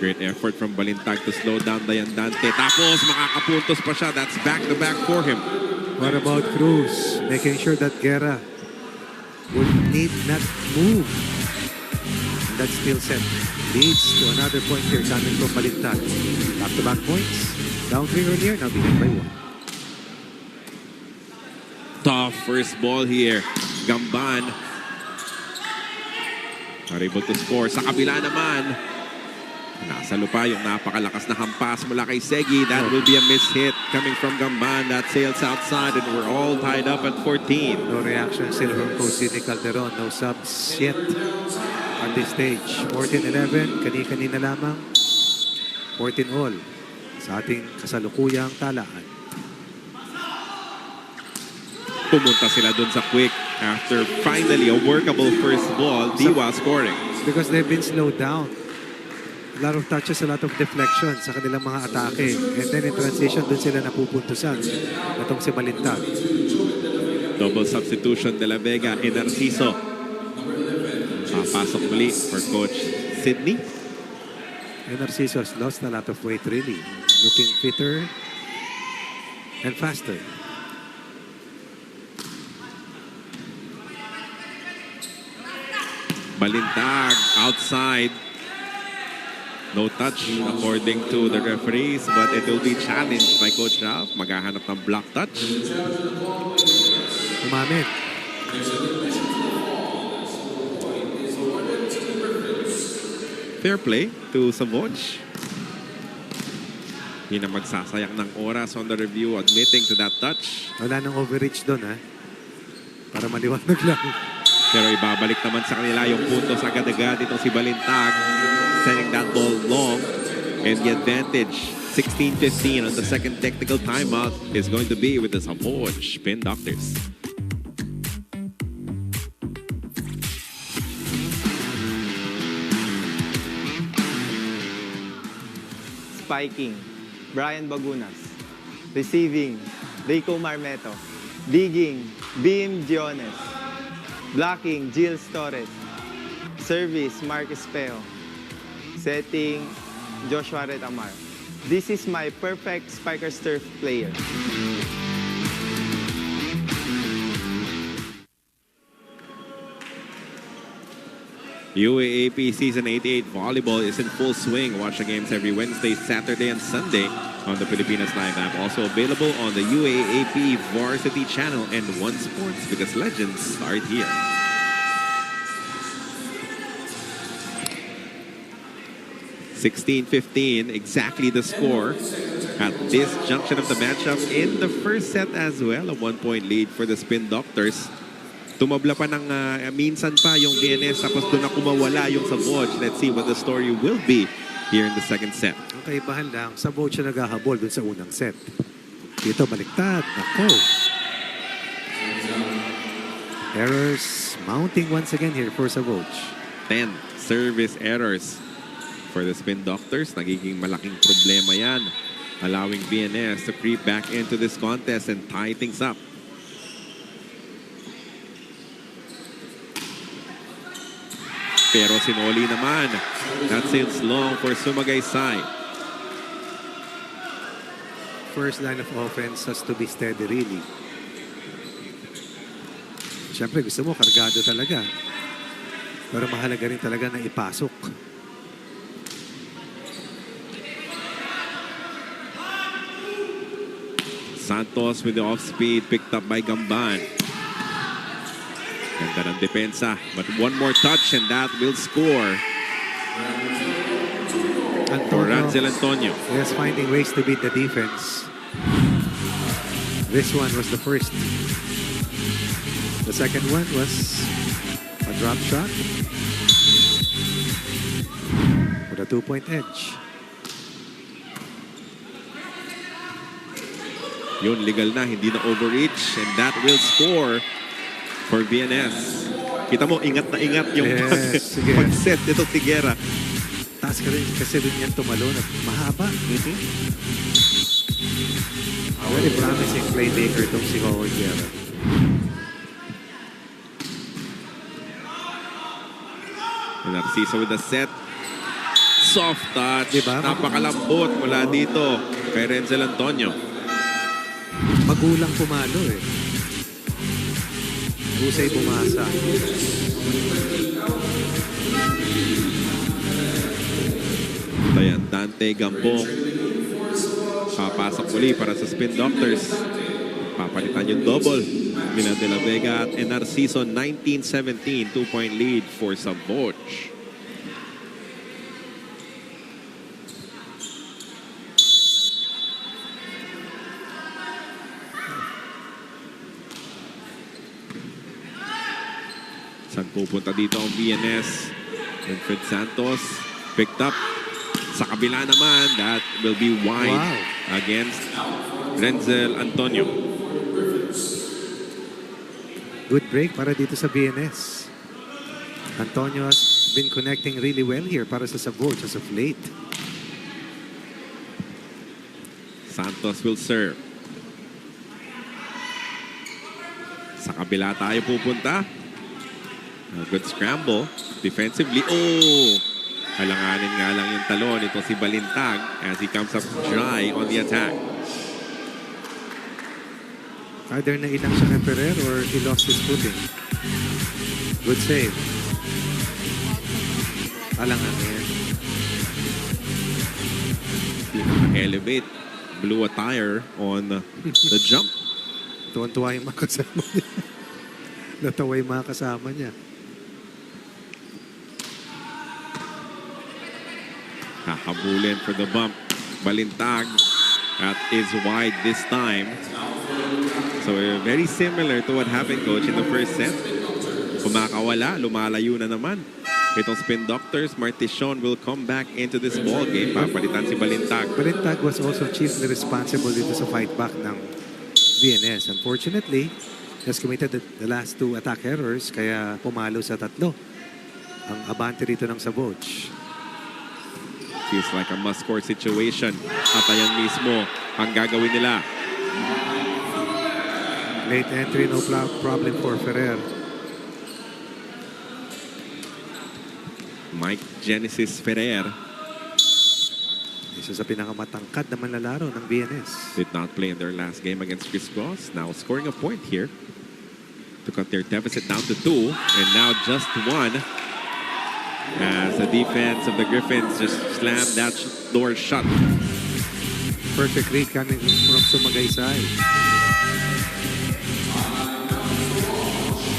Great effort from Balintag to slow down Dayandante. Tapos makakapuntos pa siya. That's back-to-back for him. What about Cruz? Making sure that Guerra would need not move. And that still set leads to another point here coming from Balintag. Back-to-back points. Down 3 earlier, now behind by 1. Tough first ball here. Gamban are able to score. Sa kabila naman, nasa lupa yung napakalakas na hampas mula kay Segi. That will be a miss hit coming from Gamban. That sails outside and we're all tied up at 14. No reaction still from Coach Sidney Calderon. No subs yet at this stage. 14-11, kani-kanina lamang. 14 all sa ating kasalukuyang talaan. Pumunta sila dun sa quick after finally a workable first ball. Diwa scoring. Because they've been slowed down. A lot of touches, a lot of deflection sa kanilang mga atake. And then in transition, dun sila napupuntusan. Itong si Balintag. Double substitution de la Vega in Narciso. Pasok muli for Coach Sidney. And Narciso has lost a lot of weight really. Looking fitter and faster. Balintag outside. No touch according to the referees, but it will be challenged by Coach Ralph. Maghahanap ng block touch. Umamin. Fair play to Savoj. Hindi na magsasayang ng oras on the review admitting to that touch. Wala nang overreach doon ha. Para maliwanag lang. Pero ibabalik naman sa kanila yung puntos agad-agad itong si Balintag. Sending that ball long. And the advantage, 16-15 on the second technical timeout, is going to be with the Savoj Spin Doctors. Spiking, Brian Bagunas. Receiving, Rico Marmeto. Digging, Beam Diones. Blocking, Gilles Torres. Service, Marcus Peo. Setting, Joshua Retamar. This is my perfect Spikers Turf player. UAAP Season 88 Volleyball is in full swing. Watch the games every Wednesday, Saturday, and Sunday on the Pilipinas Live app. Also available on the UAAP Varsity channel and One Sports, because legends start here. (16-15), exactly the score at this junction of the matchup in the first set as well. A 1-point lead for the Spin Doctors. Tumabla pa ng minsan pa yung DNS, tapos doon na kumawala yung Savoj. Let's see what the story will be here in the second set. Ang kaibahan lang, Savoj siya naghahabol dun sa unang set. Dito baliktad. Nako. Errors mounting once again here for Savoj. 10 service errors for the Spin Doctors. Nagiging malaking problema yan, allowing BNS to creep back into this contest and tie things up. Pero Sinoli naman. That sails long for Sumagaysay. First line of offense has to be steady really. Siyempre gusto mo kargado talaga. Pero mahalaga rin talaga na ipasok. Santos with the off-speed picked up by Gamban. Ganda ng depensa. But one more touch and that will score for Ranzel Antonio. Yes, finding ways to beat the defense. This one was the first. The second one was a drop shot. with a 2-point edge. Yun, legal na, hindi na overreach. And that will score for VNS. Kita mo, ingat na ingat yung Yes, sige. pag-set nito Tigera. Taas ka rin kasi rin yan tumalon at mahaba. Very promising playmaker itong si Howard Guerra. Narciso with the set. Soft touch. Diba? Napakalambot mula dito kay Renzel Antonio. Magulang pumalo eh. Husay bumasa. Ayan, Dante Gampong. Papasok muli para sa Spin Doctors. Papalitan yung double. Mina de la Vega at Narciso, 19-17. 2-point lead for Savoge. Saan pupunta dito ang VNS? Winfred Santos picked up. Sa kabila naman, that will be wide against Renzel Antonio. Good break para dito sa BNS. Antonio has been connecting really well here para sa Savoge as of late. Santos will serve. Sa kabila tayo pupunta. A good scramble. Defensively. Oh! Halanganin nga lang yung talon. Ito si Balintag as he comes up dry on the attack. Either na ilang siya ng Ferrer or he lost his footing. Good save. Alanganin. Elevate. Blew a tire on the jump. Tuwan-tuwa yung mga kasama niya. Natawa yung mga kasama niya. Hahabulin for the bump. Balintag. That is wide this time. So very similar to what happened, Coach, in the first set. Kumakawala, lumalayo na naman. Itong Spin Doctors, Martishon will come back into this ball game. Papalitan si Balintag. Balintag was also chiefly responsible dito sa fight back ng VNS. Unfortunately, has committed the last two attack errors kaya pumalo sa tatlo ang abante rito ng Savoge. Feels like a must-score situation. At ayan mismo ang gagawin nila. Late entry, no problem for Ferrer. Mike Genesis Ferrer Isa sa pinakamatangkad na manlalaro ng BNS. did not play in their last game against Chris Cross. Now scoring a point here to cut their deficit down to 2. And now just 1. As the defense of the Griffins just slammed that door shut. Perfect read coming from Sumagaysay.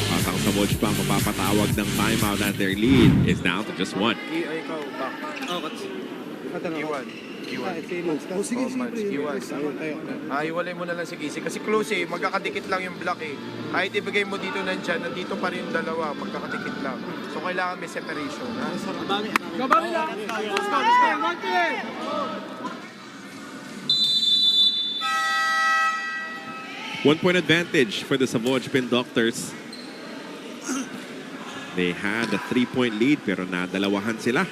At ang Savoge pa ang mapapatawag ng timeout at their lead is down to just 1. Iwalay mo na lang si Casey. Kasi close eh. Magkakadikit lang yung block eh. Kahit ibigay mo dito nandyan, nandito pa rin yung dalawa. Magkakadikit lang. So kailangan may separation. Gabami lang! Let's go! One play! One-point advantage for the Savoge Spin Doctors. They had a 3-point lead pero nadalawahan sila.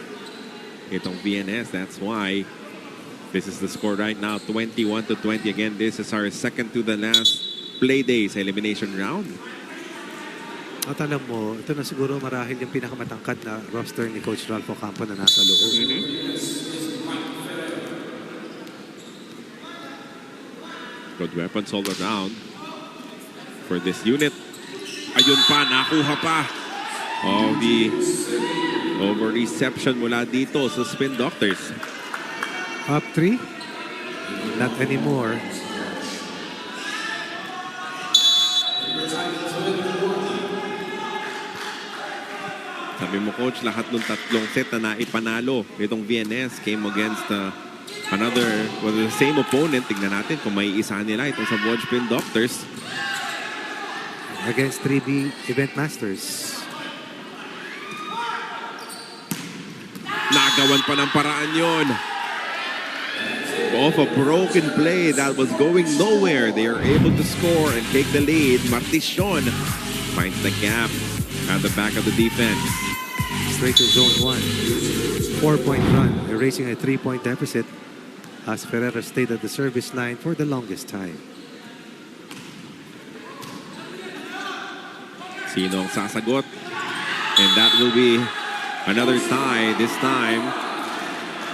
Itong VNS, that's why this is the score right now, 21-20. Again, this is our second to the last play day sa elimination round. At alam mo, ito na siguro marahil yung pinakamatangkad na roster ni Coach Ralph Ocampo na nasa loob. Good weapons all around for this unit. Ayun pa, nakuha pa. Oh, the over-reception mula dito sa Spin Doctors. Up 3? Not anymore. Sabi mo, Coach, lahat ng tatlong set na naipanalo itong VNS came against the same opponent. Tignan natin kung may isa nila itong sa Savoge Spin Doctors. Against 3B Event Masters. Nagawan pa ng paraan yun. Off a broken play that was going nowhere. They are able to score and take the lead. Martishon finds the gap at the back of the defense. Straight to zone 1. 4-point run, erasing a 3-point deficit as Ferreira stayed at the service line for the longest time. Sino ang sasagot? And that will be another tie this time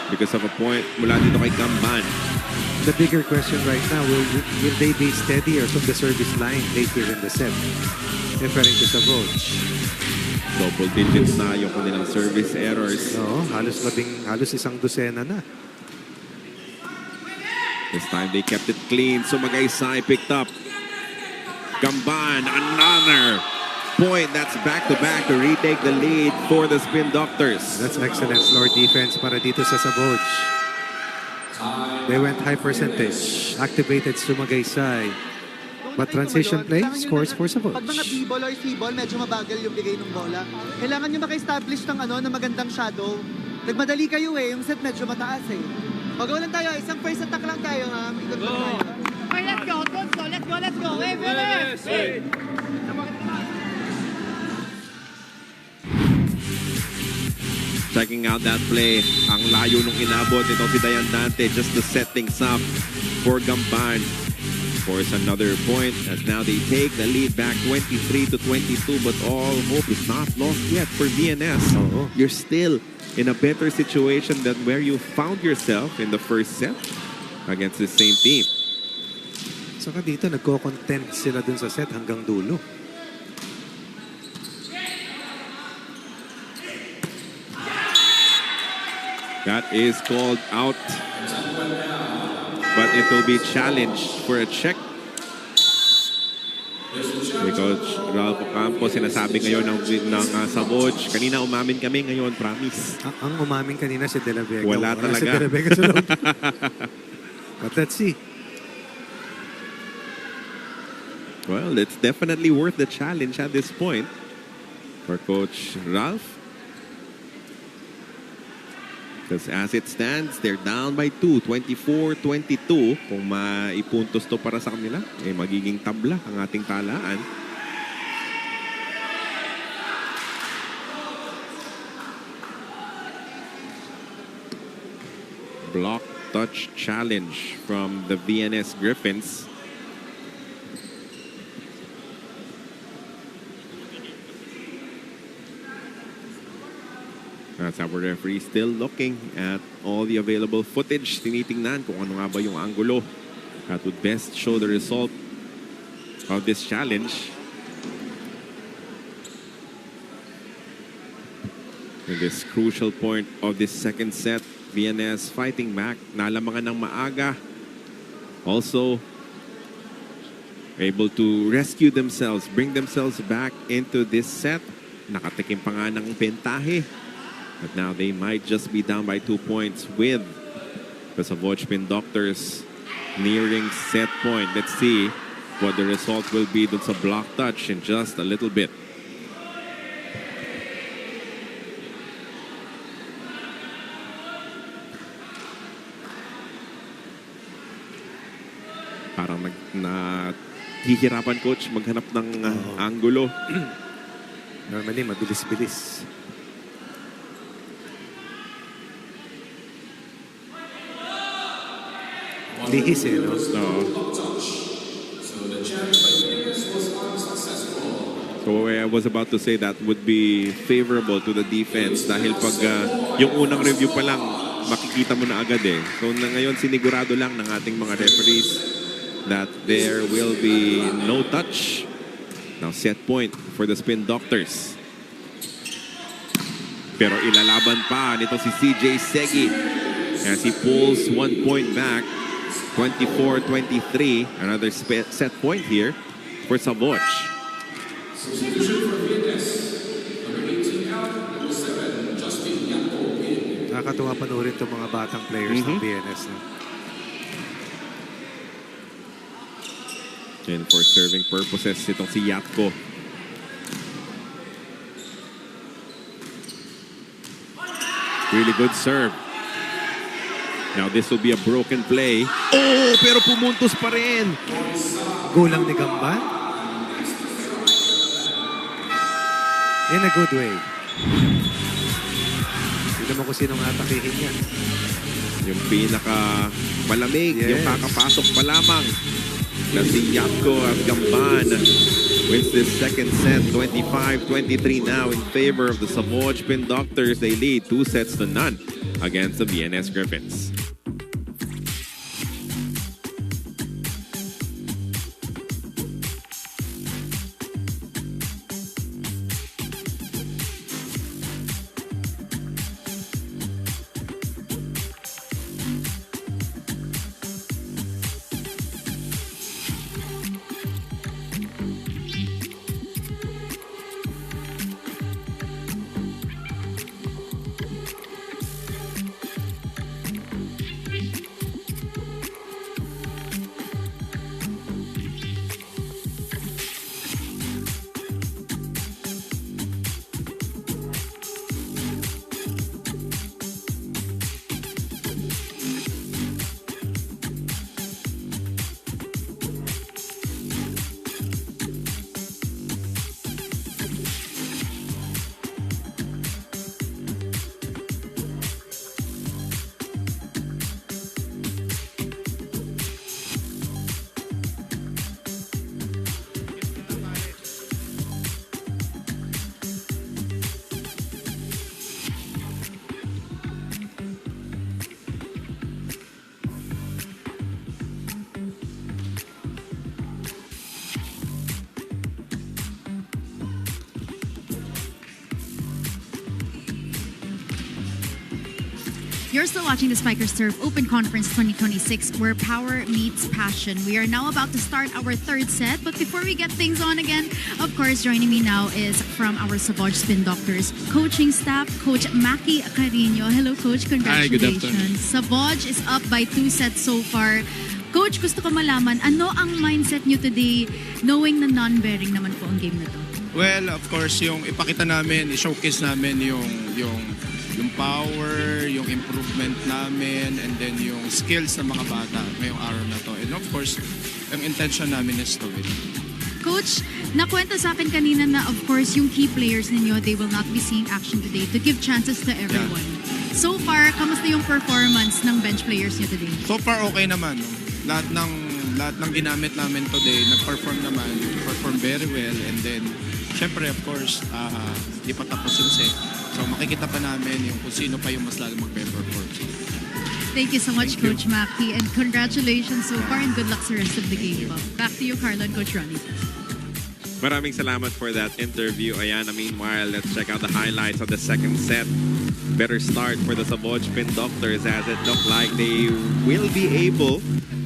because of a point mula dito kay Gamban. The bigger question right now, will they be steadier from the service line later in the set? Referring to Savoj. Double digits na yung kanilang service errors. Oo, halos isang dosena na. This time they kept it clean. Sumagaysay picked up. Gamban, another point. That's back-to-back to retake the lead for the Spin Doctors. That's excellent floor defense para dito sa Savoj. They went high percentage. Activated Sumagaysay. But transition play, scores for Savoj. Pag mga B-ball or C-ball, medyo mabagal yung bigay ng bola. Kailangan nyo maka-establish ng magandang shadow. Nagmadali kayo yung set medyo mataas Pag lang tayo, isang first attack lang tayo ha. Ikot lang tayo. Okay, let's go. Let's go. Hey, Willis! Checking out that play. Ang layo nung inabot nito si Dayan Dante just to set things up for Gamban. Force another point as now they take the lead back 23-22, but all hope is not lost yet for VNS. You're still in a better situation than where you found yourself in the first set against the same team. Saka dito nagko-content sila dun sa set hanggang dulo. That is called out. But it will be challenged for a check. Coach Ralph Ocampo sinasabi ngayon ng Savoj. Kanina umamin kami, ngayon promise. Ang umamin kanina si De La Vega. Wala talaga. Si De La Vega sa loob. But let's see. Well, it's definitely worth the challenge at this point for Coach Ralph. Because as it stands, they're down by 2, 24-22. Kung maipuntos to para sa kanila, magiging tabla ang ating talaan. Block touch challenge from the VNS Griffins. That's our referee still looking at all the available footage. Tinitingnan kung ano nga ba yung angulo that would best show the result of this challenge. In this crucial point of this second set, VNS fighting back. Nalamangan ng maaga. Also able to rescue themselves, bring themselves back into this set. Nakatikim pa nga ng bentahe. But now they might just be down by 2 points with the Savoj Spin Doctors nearing set point. Let's see what the result will be dun sa block touch in just a little bit. Parang hihirapan coach maghanap ng angulo. Normally, mabilis-bilis. Lihis no? So I was about to say that would be favorable to the defense dahil pag yung unang review pa lang makikita mo na agad So ngayon sinigurado lang ng ating mga referees that there will be no touch. Now set point for the Spin Doctors. Pero ilalaban pa nito si CJ Segi as he pulls 1 point back. 24-23. Another set point here for Savoj. Nakakatuwa panoorin itong mga batang players ng BNS. And for serving purposes, itong si Yatko. Really good serve. Now this will be a broken play. Oh, pero pumuntos pa rin. Goal lang ni Gamban. In a good way. Hindi naman kung sinong atakihin niya. Yung pinaka malamig, yung kakapasok pa lamang na si Yapko of Gamban wins this second set, 25-23 now in favor of the Savoj Spin Doctors. They lead 2-0 against the BNS Griffins. You're still watching the Spikers Turf Open Conference 2026, where power meets passion. We are now about to start our third set, but before we get things on again, of course, joining me now is from our Savoj Spin Doctors coaching staff, Coach Maki Carino. Hello, Coach. Congratulations. Hi, good afternoon. Savoj is up by 2 sets so far. Coach, gusto ko malaman, ano ang mindset nyo today, knowing na non-bearing naman po ang game na to? Well, of course, yung ipakita namin, i-showcase namin yung power, yung improvement namin, and then yung skills ng mga bata ngayong araw na to. And of course, ang intention namin is to win. Coach, nakwento sa akin kanina na of course yung key players ninyo, they will not be seeing action today to give chances to everyone. Yeah. So far, kamusta yung performance ng bench players niyo today? So far, okay naman. Lahat ng ginamit namin today, nag-perform naman, perform very well, and then syempre, of course, di pa tapos yung set. So makikita pa namin yung kung sino pa yung mas lalo mag-perform. Thank you so much, Coach Maki, and congratulations so far and good luck sa rest of the game. Back to you, Carlo and Coach Ronnie. Maraming salamat for that interview, Ayana. Meanwhile, let's check out the highlights of the second set. Better start for the Savoj Spin Doctors, as it looked like they will be able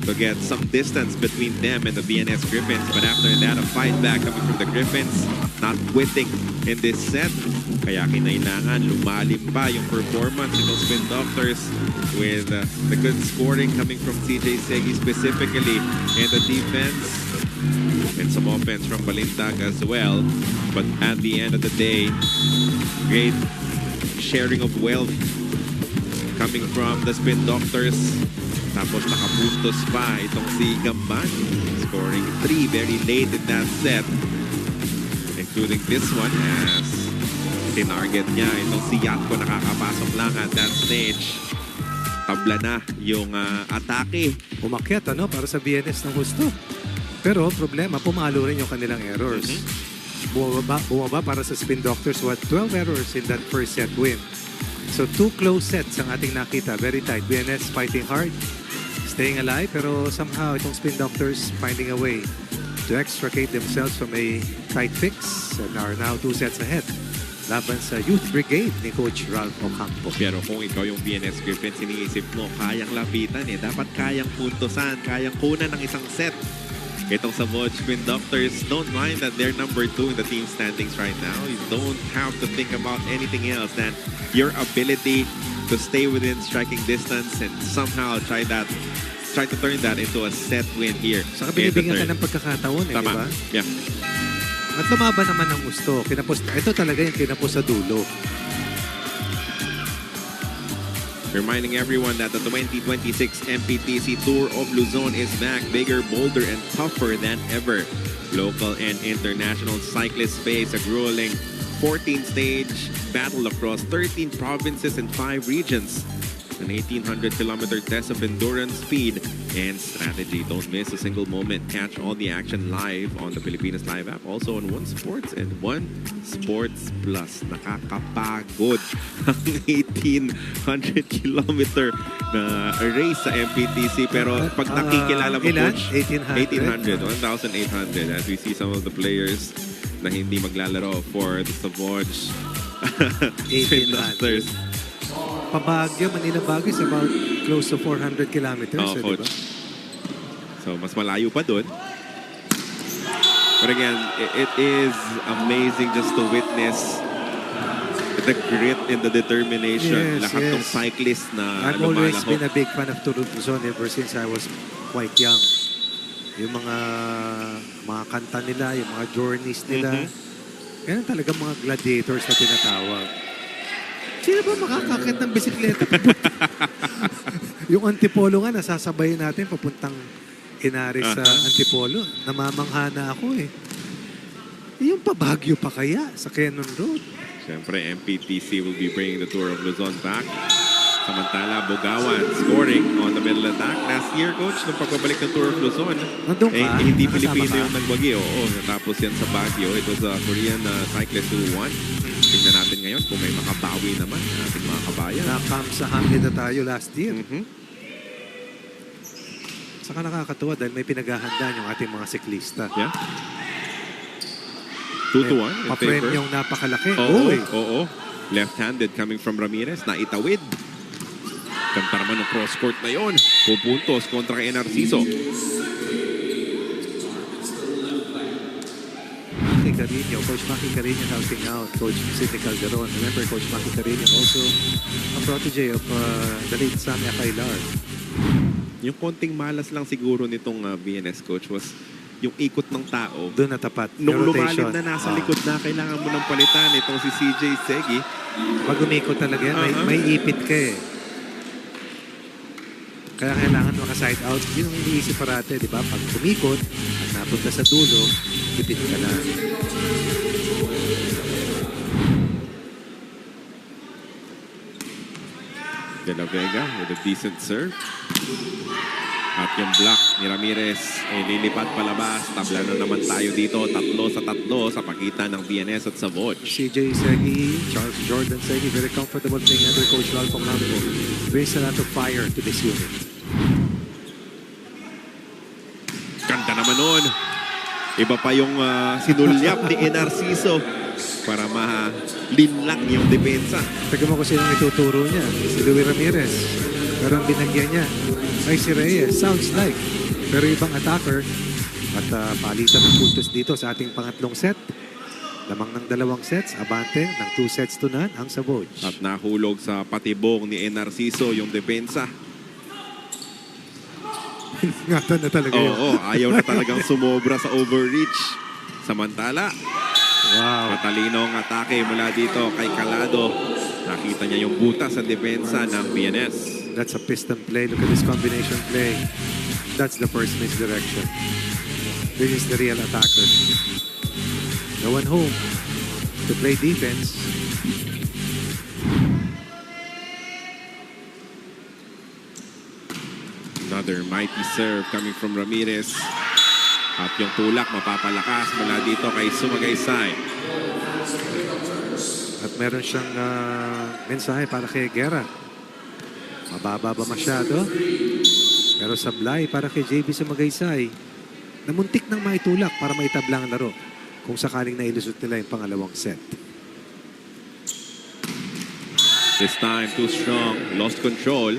to get some distance between them and the BNS Griffins. But after that, a fight back coming from the Griffins, not quitting in this set. Kaya kinailangan lumalim pa yung performance ng Spin Doctors with the good scoring coming from CJ Segi specifically in the defense and some offense from Balintag as well. But at the end of the day, great sharing of wealth coming from the Spin Doctors. Tapos nakapuntos pa itong si Gamban, scoring 3 very late in that set, including this one as tinarget niya itong si Yapko, nakakapasok lang at that stage. Tabla na yung atake. Umakyat para sa BNS ng gusto. Pero problema, pumalo rin yung kanilang errors. Bumaba para sa Spin Doctors, 12 errors in that first set win. So 2 close sets ang ating nakita. Very tight. BNS fighting hard, staying alive, pero somehow itong Spin Doctors finding a way to extricate themselves from a tight fix and are now 2 sets ahead laban sa Youth Brigade ni Coach Ralph Ocampo. Pero kung ikaw yung BNS Griffins, iniisip mo, kayang lapitan dapat kayang puntosan, kayang kunan ng isang set. Itong Savoj Spin Doctors, don't mind that they're number 2 in the team standings right now. You don't have to think about anything else than your ability to stay within striking distance and somehow try to turn that into a set win here. Saka binibigyan ka ng pagkakataon, di ba? Yeah. At lumaban naman ng gusto. Ito talaga yung kinapos sa dulo. Reminding everyone that the 2026 MPTC Tour of Luzon is back, bigger, bolder, and tougher than ever. Local and international cyclists face a grueling 14-stage battle across 13 provinces and 5 regions. An 1,800-kilometer test of endurance, speed, and strategy. Don't miss a single moment. Catch all the action live on the Pilipinas Live app. Also on One Sports and One Sports Plus. Nakakapagod ang 1,800-kilometer na race sa MPTC. Pero pag nakikilala mo, Coach, 1,800. 1,800. As we see some of the players na hindi maglalaro for the Savage 1,800. Pabagyo, Manila Baguio is about close to 400 kilometers. Coach. Diba? So, mas malayo pa dun. But again, it is amazing just to witness the grit and the determination. Lahat ng cyclists na I've always been a big fan of Tour of Luzon ever since I was quite young. Yung mga kanta nila, yung mga journeys nila. Yan talaga mga gladiators na tinatawag. Sino ba makakakit ng bisikleta? Yung Antipolo nga, nasasabayin natin papuntang Inaris sa Antipolo. Namamangha na ako eh. Yung pabagyo pa kaya sa Cannon Road? Siyempre, MPTC will be bringing the Tour of Luzon back. Samantala, Bugawan scoring on the middle attack. Last year, Coach, nung pagbabalik ng Tour of Luzon, hindi Pilipino yung nagwagi. Oo, natapos yan sa Baguio. It was a Korean cyclist who won. Tingnan natin ngayon kung may makabawi naman ating mga kabayan. Nakam sa Hamlin na tayo last year. Saka nakakatuwa dahil may pinaghahandaan yung ating mga siklista. Yeah. 2-1. Pa-frame yung napakalaki. Oo. Left-handed coming from Ramirez na itawid. Ganda naman ng cross-court na yon. Pupuntos kontra kay Narciso. Carino, Coach Maki Carino helping out Coach Sidney Calderon. Remember, Coach Maki Carino also a protege of the late Sammy Akailar. Yung konting malas lang siguro nitong BNS, Coach, was yung ikot ng tao. Doon na tapat. Nung lumalim na nasa likod na, kailangan mo ng palitan itong si CJ Segi. Pag umikot talaga yan, may ipit ka eh. Kaya kailangan maka-side out. Yun ang iniisip parate, di ba? Pag umikot at napunta sa dulo, ipit ka na. De La Vega with a decent serve. At yung block ni Ramirez ay lilipat palabas. Tabla na naman tayo dito. 3-3 sa pagitan ng BNS at Savage. CJ Segi, Charles Jordan Segi, very comfortable playing under Coach Ralph Pomlambo. Brings a lot of fire to this unit. Ganda naman nun. Iba pa yung sinulyap ni Narciso para malinlang yung depensa. Taga mo kung sino ituturo niya. Si Luis Ramirez. Pero ang binagyan niya ay si Reyes. Sounds like. Pero ibang attacker. At palitan ng puntos dito sa ating pangatlong set. Lamang ng 2 sets. Abante ng 2 sets to none ang Savage. At nahulog sa patibong ni Narciso yung depensa. Ingatan na talaga yun. Oo, ayaw na talagang sumobra sa overreach. Samantala, matalinong atake mula dito kay Calado. Nakita niya yung butas sa depensa ng BNS. That's a piston play. Look at this combination play. That's the first misdirection. This is the real attacker. No one home to play defense. Another mighty serve coming from Ramirez. At yung tulak mapapalakas mula dito kay Sumagaysay. At meron siyang mensahe para kay Guerra. Mababa ba masyado? Pero sablay para kay JB Sumagaysay. Namuntik nang maitulak para maitabla ang laro kung sakaling nailusot nila yung pangalawang set. This time too strong. Lost control.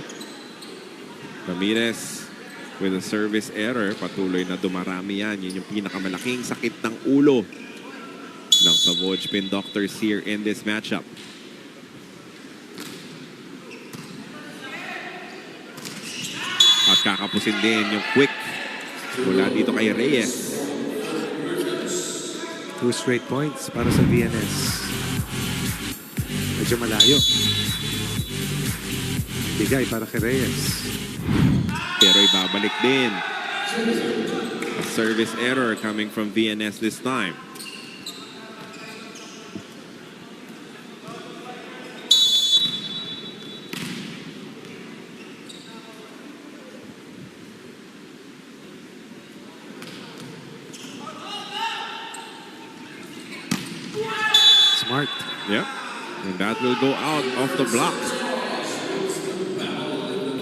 Ramirez with a service error. Patuloy na dumarami yan. Yun yung pinakamalaking sakit ng ulo ng Savage Spin Doctors here in this matchup. At kakapusin din yung quick mula dito kay Reyes. 2 straight points para sa BNS. Medyo malayo. Bigay para kay Reyes. Pero ibabalik din. A service error coming from VNS this time. Smart. Yep. And that will go out of the block.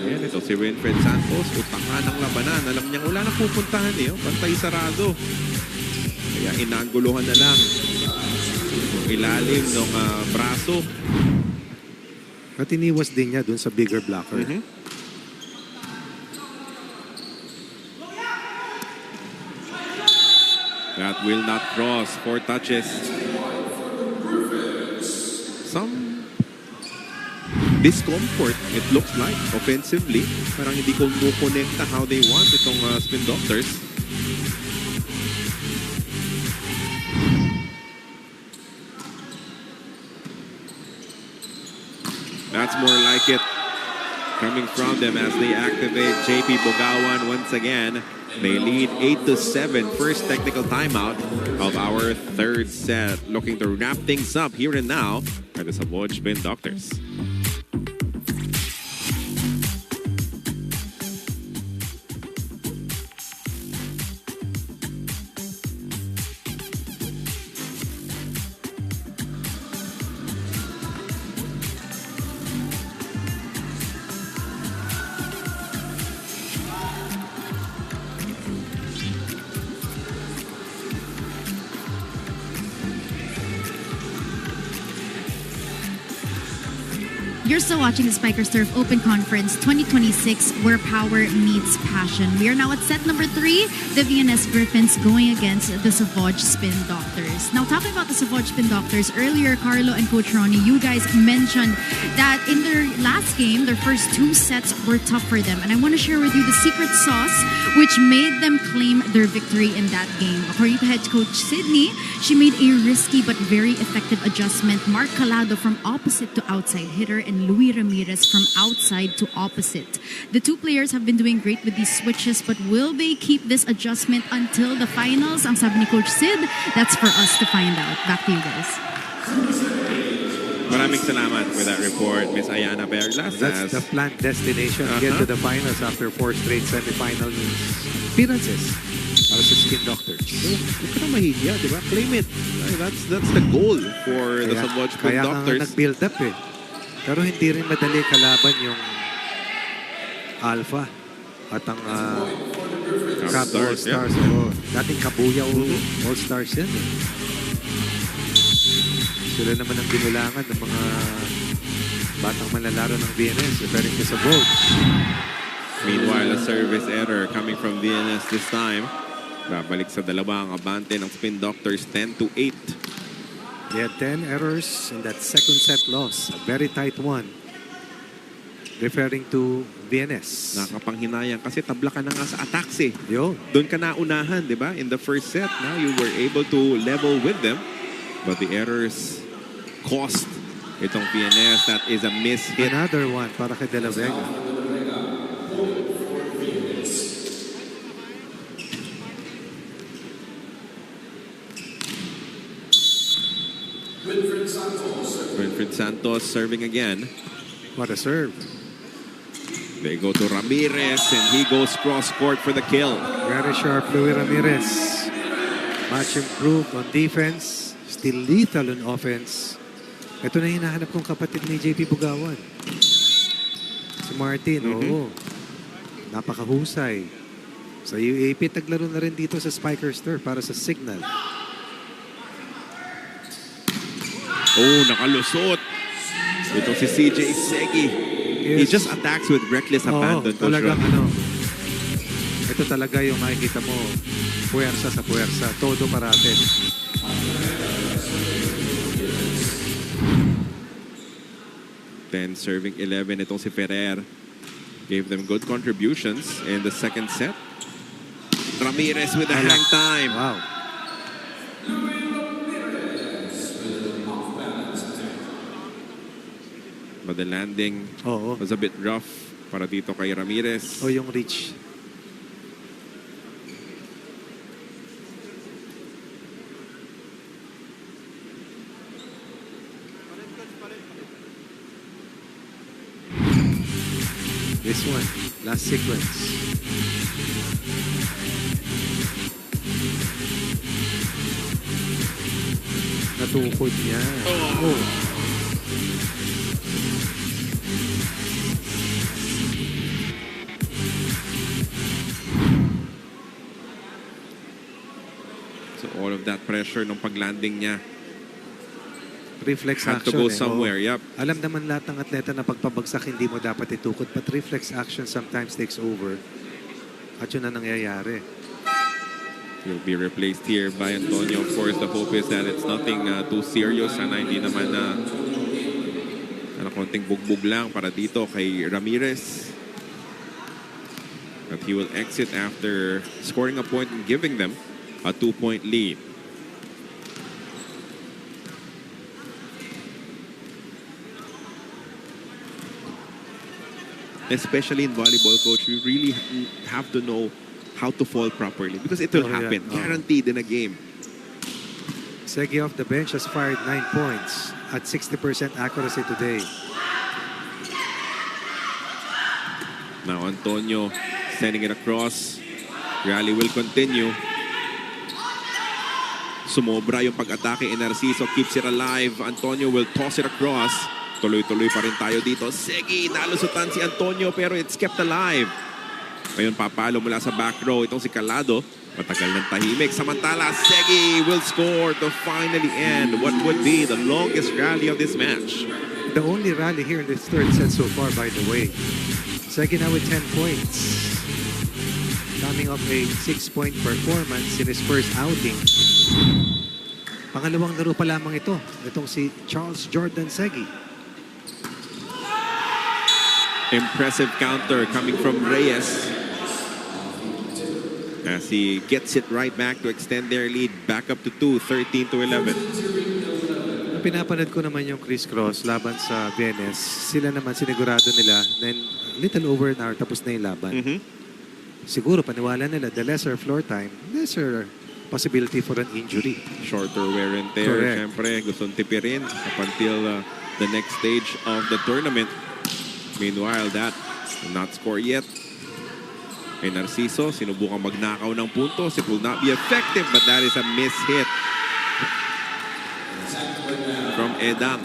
Ayan, ito si Winfred Santos. Utangan ng labanan. Alam niyang wala na pupuntahan eh. Pantay sarado. Kaya inangguluhan na lang yung ilalim ng braso. At iniwas din niya dun sa bigger blocker. That will not cross. 4 touches. Some discomfort, it looks like, offensively. Parang hindi ko mo-connecta how they want itong Spin Doctors. That's more like it coming from them as they activate JP Bogawan once again. They lead 8-7. First technical timeout of our third set. Looking to wrap things up here and now by the Savoj Spin Doctors. You're still watching the Spikers Turf Open Conference 2026, where power meets passion. We are now at set number 3, the VNS Griffins going against the Savoj Spin Doctors. Now, talking about the Savoj Spin Doctors, earlier, Carlo and Coach Ronnie, you guys mentioned that in their last game, their first 2 sets were tough for them. And I want to share with you the secret sauce which made them claim their victory in that game. According to head coach Sydney, she made a risky but very effective adjustment. Mark Calado from opposite to outside hitter and Luis Ramirez from outside to opposite. The 2 players have been doing great with these switches, but will they keep this adjustment until the finals? Ang sabi ni Coach Sid, that's for us to find out. Back to you guys. Maraming salamat with that report, Miss Ayana Perlas. That's the planned destination. Get to the finals after 4 straight semifinal appearances. Para sa Spin Doctors. Huwag ka na mahihiya, di ba? Claim it. That's the goal for the Savoj Spin Doctors. Kaya nag-build up eh. Pero hindi rin madali kalaban yung Alpha at ang Cub All-Stars. Yeah. Dating Kabuyaw All-Stars yan eh. Sila naman ang binulangan ng mga batang manlalaro ng VNS, referring to Savoj. Meanwhile, a service error coming from VNS this time. Babalik sa dalawa ang abante ng Spin Doctors, 10-8. They had 10 errors in that second set loss. A very tight one. Referring to VNS. Nakapanghinayang kasi tabla ka na nga sa attacks eh. Yo. Doon ka naunahan, di ba? In the first set, now you were able to level with them. But the errors cost itong VNS. That is a miss hit. Another one para kay De La Vega. Winfred Santos serving again. What a serve. They go to Ramirez and he goes cross court for the kill. Very sharp Luis Ramirez. Much improved on defense. Still lethal on offense. Ito na hinahanap kong kapatid ni JP Bogawan. Si Martin, oo. Napakahusay. Sa UAP, taglaro na rin dito sa Spikers Turf para sa Signal. Oh, nakalusot. Ito si CJ Segi. Yes. He just attacks with reckless abandon. Talagang ito talaga yung makikita mo. Puwersa sa puwersa. Todo parate. Serving 11. Itong si Ferrer. Gave them good contributions in the second set. Ramirez with a hang time. Wow. But the landing Oo. was a bit rough para dito kay Ramirez. O yung reach. This one, last sequence. Natukod niya. Oh. So all of that pressure nung paglanding niya Reflex had to action. go eh. somewhere. Oo. Yep. Alam naman lahat ng atleta na pagpabagsak hindi mo dapat itukod. But reflex action sometimes takes over. At yun na nangyayari. He'll be replaced here by Antonio. Of course, the hope is that it's nothing too serious. Sana hindi naman konting bugbog lang para dito kay Ramirez. But he will exit after scoring a point and giving them a 2-point lead. Especially in volleyball, coach, we really have to know how to fall properly because it will happen. Guaranteed in a game. Segi off the bench has fired 9 points at 60% accuracy today. Now Antonio sending it across. Rally will continue. Sumobra yung pag-atake. Narciso keeps it alive. Antonio will toss it across. Tuloy-tuloy pa rin tayo dito. Segi, nalusutan si Antonio pero it's kept alive. Ngayon papalo mula sa back row. Itong si Calado. Matagal ng tahimik. Samantala, Segi will score to finally end what would be the longest rally of this match. The only rally here in this third set so far, by the way. Segi now with 10 points. Coming off a 6-point performance in his first outing. Pangalawang laro pa lamang ito. Itong si Charles Jordan Segi. Impressive counter coming from Reyes. As he gets it right back to extend their lead back up to 2, 13-11. Pinapanood ko naman yung crisscross laban sa Vienes. Sila naman sinigurado nila. Then little over an hour tapos na yung laban. Siguro paniwala nila the lesser floor time, lesser possibility for an injury. Shorter wear and tear. Correct. Siyempre, gustong tipirin up until the next stage of the tournament. Meanwhile, that will not score yet. Kay Narciso, sinubukang magnakaw ng puntos. It will not be effective, but that is a miss hit from Edang.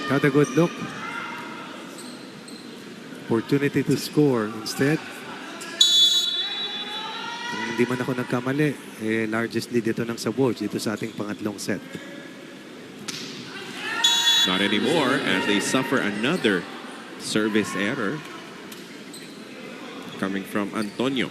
Had a good look. Opportunity to score. Instead, kung hindi man ako nagkamali, largest lead ito ng Saboge dito sa ating pangatlong set. Not anymore as they suffer another service error coming from Antonio.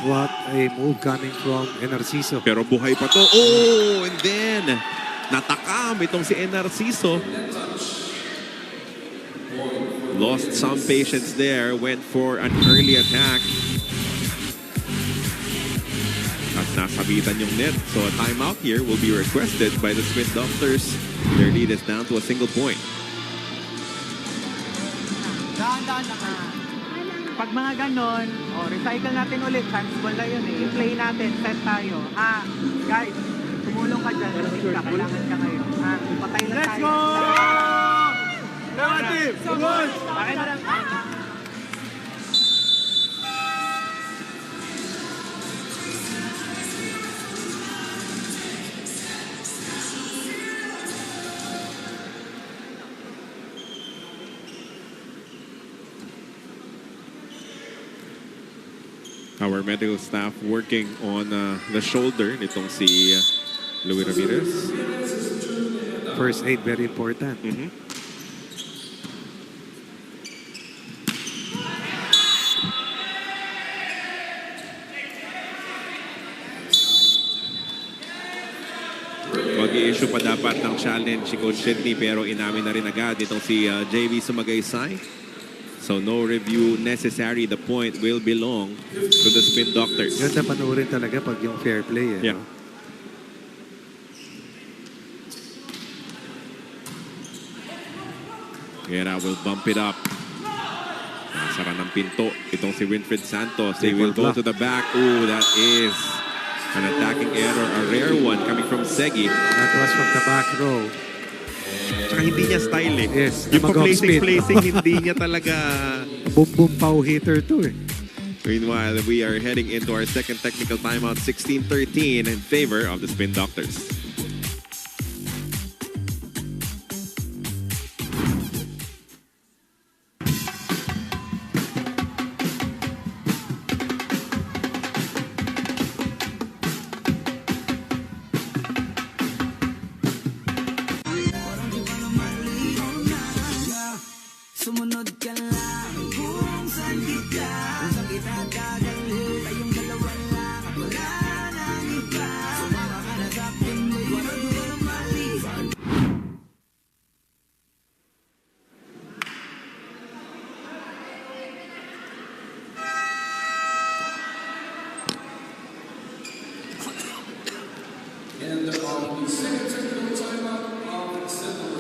What a move coming from Narciso. Pero buhay pa to. Oh, and then natakam itong si Narciso. Lost some patience there. Went for an early attack. At nasabitan yung net. So a timeout here will be requested by the Smith Doctors. Their lead is down to a single point. Dahan-dahan lang. Pag mga ganon, recycle natin ulit. Chance ball na yun eh. I-play natin, set tayo. Guys, tumulong ka dyan. Kailangan ka ngayon. Patay lang tayo. Let's go! Negative! Good! Bakit na lang? Our medical staff working on the shoulder nitong si Louie Ramirez. First aid, very important. Mag-i-issue pa dapat ng challenge si Coach Sidney pero inamin na rin agad itong si JV Sumagaysay. So no review necessary. The point will belong to the Spin Doctors. Ganda panoorin talaga pag yung fair play. Yeah. No? Guerra will bump it up. Sara ng pinto. Itong si Winfred Santos. They will go to the back. Ooh, that is an attacking error. A rare one coming from Segi. That was from the back row. Tsaka hindi niya style eh. Yes, Yung namag-off spin. placing, hindi niya talaga. Boom pow hitter to eh. Meanwhile, we are heading into our second technical timeout, 16-13 in favor of the Spin Doctors. Sumunod ka lang kung saan kita. Kung saan kita dadalhin, tayong dalawa lang at wala nang iba. Sumama ka na sa akin, may walang mali.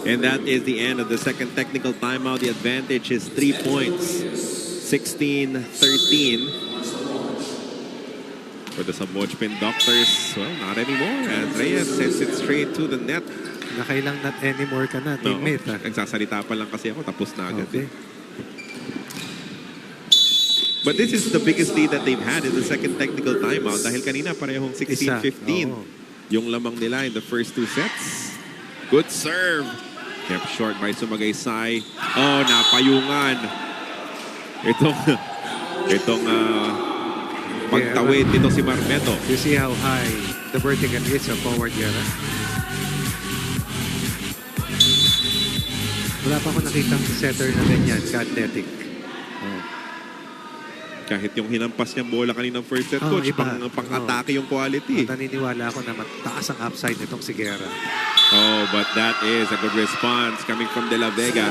And that is the end of the second technical timeout. The advantage is 3 points. 16-13. For the Samoa Spin Doctors, well, not anymore. As Reyes sends it straight to the net. Nakailang not anymore ka na, teammate. No, nagsasalita pa lang kasi ako, tapos na agad. Okay. But this is the biggest lead that they've had in the second technical timeout. Dahil kanina parehong 16-15. Yung lamang nila in the first two sets. Good serve. Kept short by Sumagaysay. Oh, napayungan. Itong pagtawid nito si Marmeto. You see how high the vertical is of forward Guerra? Wala pa ako nakitang setter na ganyan, ka-athletic. Oh. Kahit yung hinampas niyang bola kaninang first set, coach, pang-atake yung quality. Naniniwala ako na mataas ang upside nitong si Guerra. Oh, but that is a good response coming from De La Vega.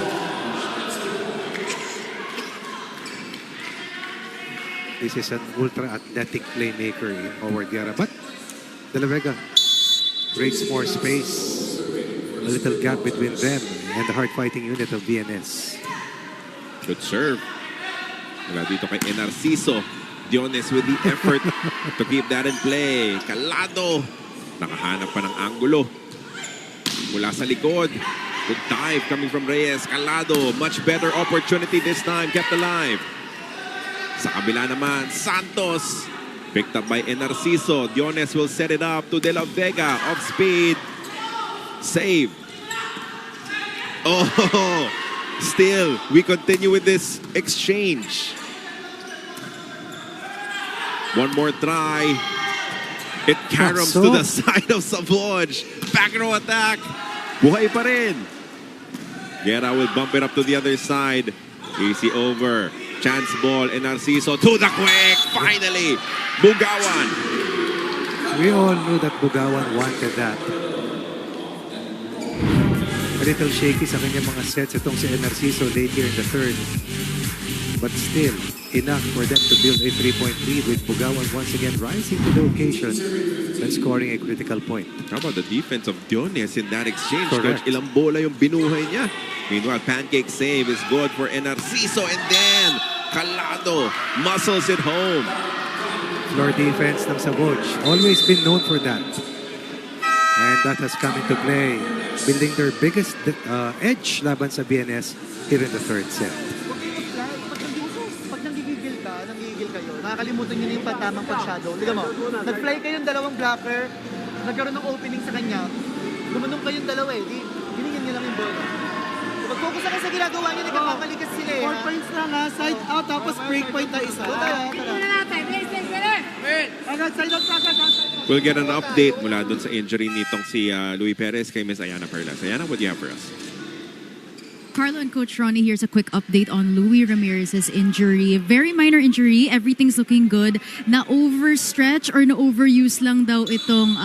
This is an ultra-athletic playmaker in Howard Guerra. But De La Vega creates more space. A little gap between them and the hard-fighting unit of VNS. Good serve. Mula dito kay Enarciso. Diones with the effort to keep that in play. Calado. Nakahanap pa ng anggulo. Mula sa likod. Good dive coming from Reyes. Calado. Much better opportunity this time. Kept alive. Sa kabila naman, Santos. Picked up by Enarciso. Diones will set it up to De La Vega. Off speed. Save. Oh, still, we continue with this exchange. One more try. It caroms to the side of Savoj. Back row attack. Buhay pa rin. Guerra will bump it up to the other side. Easy over. Chance ball. Enarciso to the quick. Finally, Bugawan. We all knew that Bugawan wanted that. A little shaky sa kanyang mga sets itong si Enarciso late here in the third. But still, enough for them to build a 3-point lead with Bugawan once again rising to the occasion and scoring a critical point. How about the defense of Diones in that exchange? Correct. Coach, ilang bola yung binuhay niya. Meanwhile, pancake save is good for Enarciso. And then, Calado muscles it home. Floor defense ng Savoj. Always been known for that. And that has come into play. Building their biggest edge laban sa BNS here in the third set. Pag nanggigigil kayo, nakakalimutan nyo na yung tamang pag-shadow. Liga mo, nag-fly kayong dalawang blocker, nagkaroon ng opening sa kanya, gumanong kayong dalawa eh, hiningin nyo lang yung bola. Pag-focus na kayo sa ginagawa nyo, nagkakalikas sila eh. 4 points lang ha, side out, tapos break point na isa. We'll get an update mula dun sa injury nitong si Louis Perez kay Miss Ayana Perlas. Ayana, what do you have for us? Carlo and Coach Ronnie, here's a quick update on Louis Ramirez's injury. Very minor injury. Everything's looking good. Na-overstretch or na-overuse lang daw itong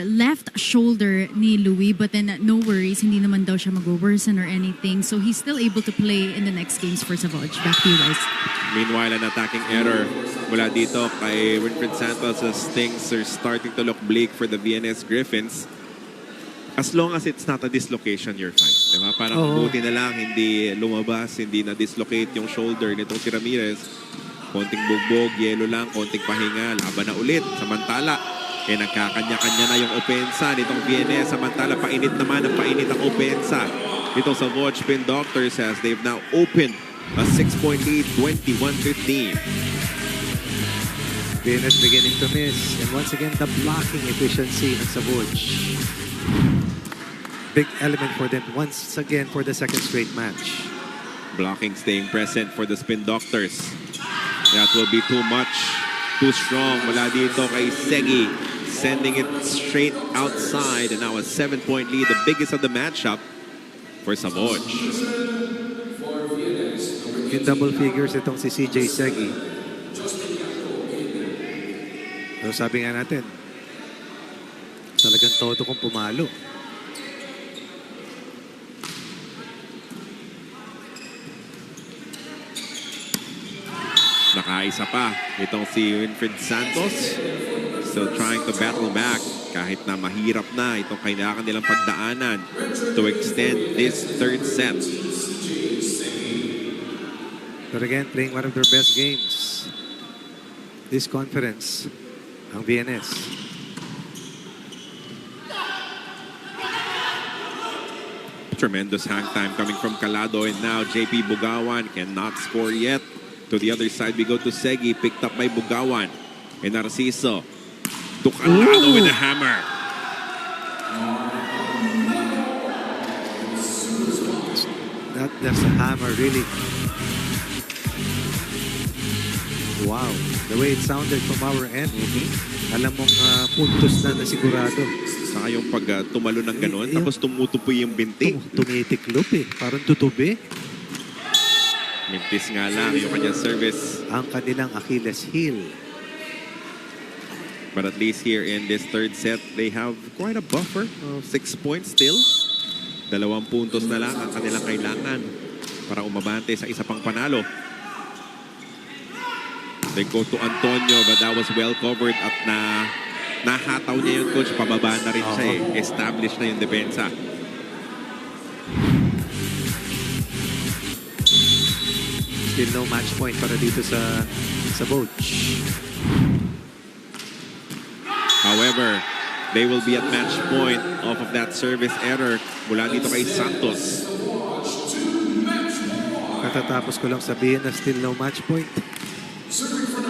left shoulder ni Louis. But then no worries, hindi naman daw siya mag-worsen or anything. So he's still able to play in the next games for Savage. Back to you guys. Meanwhile, an attacking error mula dito kay Winfred Santos as things are starting to look bleak for the VNS Griffins. As long as it's not a dislocation, you're fine. Diba? Parang buti na lang, hindi lumabas, hindi na-dislocate yung shoulder nitong si Ramirez. Konting bugbog, yelo lang, konting pahinga, laban na ulit. Samantala, nagkakanya-kanya na yung opensa nitong VNS. Samantala, painit naman ang painit ang opensa nitong sa Savage Spin Doctors as they've now opened a 6-point lead, 21-15. VNS beginning to miss. And once again, the blocking efficiency ng Savage. Big element for them once again for the second straight match. Blocking staying present for the Spin Doctors. That will be too much, too strong. Mula dito kay Segi, sending it straight outside. And now a 7-point lead, the biggest of the matchup for Savage. In double figures itong si CJ Segi. So sabi nga natin, talagang todo kung pumalo. Nakaisa pa itong si Winfred Santos. Still trying to battle back kahit na mahirap na itong kailangan nilang pagdaanan to extend this third set. But again, playing one of their best games this conference, ang VNS. Tremendous hang time coming from Calado, and now JP Bugawan cannot score yet. To the other side, we go to Segi, picked up by Bugawan. And Narciso. To Calado with a hammer. That's a hammer, really. Wow. The way it sounded from our end. Alam mong puntos na sigurado. Saka yung pag tumalo ng ganun, tapos tumutupoy yung binti. Tumitiklop eh. Parang tutubi. Mintis nga lang yung kanyang service. Ang kanilang Achilles heel. But at least here in this third set, they have quite a buffer of 6 points still. 2 puntos na lang ang kanilang kailangan para umabante sa isa pang panalo. They go to Antonio, but that was well covered at nahataw niya yung coach. Pababa na rin siya eh. Established na yung depensa. Still no match point para dito sa Boch. However, they will be at match point off of that service error mula dito kay Santos. Katatapos ko lang sabihin na still no match point.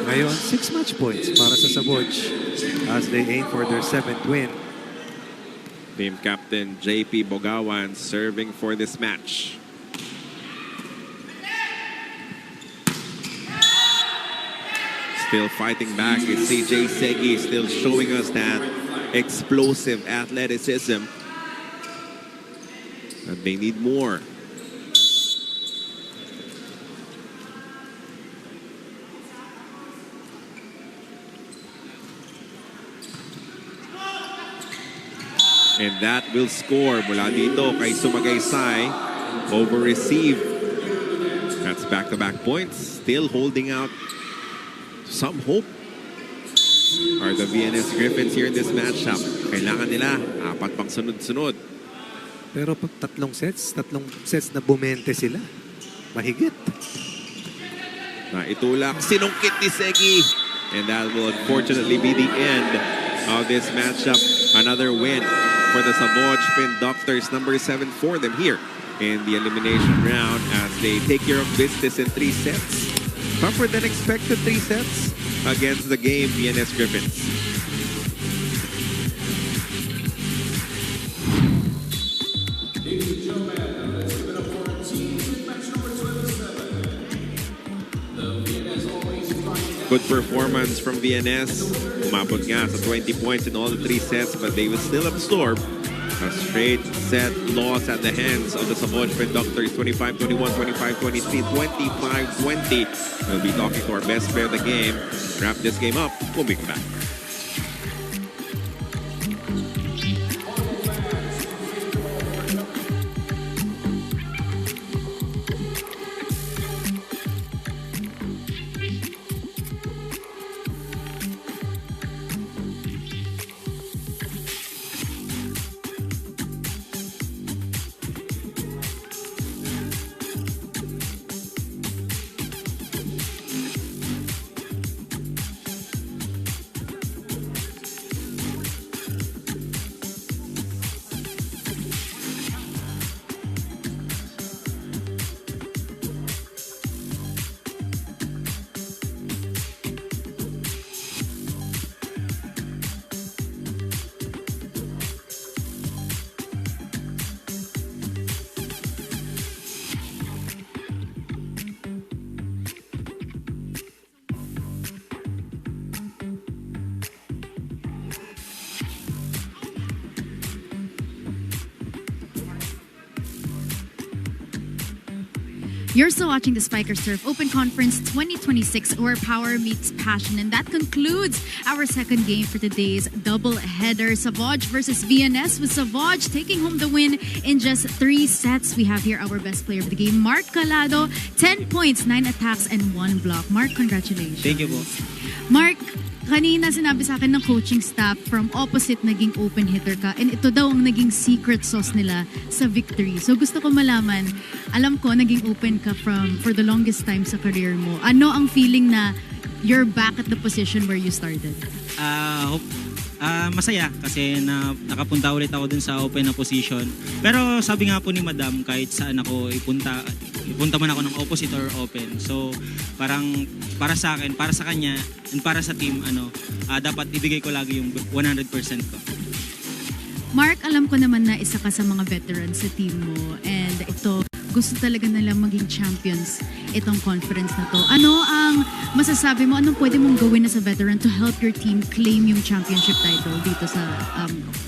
Ngayon, 6 match points para sa Savage as they aim for their 7th win. Team captain JP Bugawan serving for this match. Still fighting back is CJ Segi, still showing us that explosive athleticism. And they need more. And that will score mula dito kay Sumagaysay. Over-receive. That's back-to-back points. Still holding out some hope are the VNS Griffins here in this matchup. Kailangan nila 4 pang sunod-sunod. Pero pag tatlong sets na bumente sila. Mahigit. Naitulak, sinungkit ni Segi. And that will unfortunately be the end of this matchup. Another win for the Savage Spin Doctors, number 7 for them here in the elimination round as they take care of business in 3 sets. Tougher than expected 3 sets against the game VNS Griffins. Good performance from VNS. Umabot nga sa 20 points in all the 3 sets, but they will still absorb A straight set loss at the hands of the Savoj Conductors, 25-21, 25-23, 25-20. We'll be talking to our best player of the game. Wrap this game up. We'll be back. You're still watching the Spikers Turf Open Conference 2026, where power meets passion. And that concludes our second game for today's double-header. Savoj versus VNS, with Savoj taking home the win in just 3 sets. We have here our best player of the game, Mark Calado, 10 points, 9 attacks, and 1 block. Mark, congratulations. Thank you po. Mark, kanina sinabi sa akin ng coaching staff from opposite naging open hitter ka, and ito daw ang naging secret sauce nila sa victory. So gusto ko malaman, alam ko naging open ka for the longest time sa career mo. Ano ang feeling na you're back at the position where you started? Masaya kasi nakapunta ulit ako dun sa open na position. Pero sabi nga po ni Madam, kahit saan ako ipunta man ako ng opposite or open. So parang para sa akin, para sa kanya, and para sa team, dapat ibigay ko lagi yung 100% ko. Mark, alam ko naman na isa ka sa mga veterans sa team mo, and ito, gusto talaga nilang maging champions itong conference na to. Ano ang masasabi mo? Anong pwede mong gawin as a veteran to help your team claim yung championship title dito sa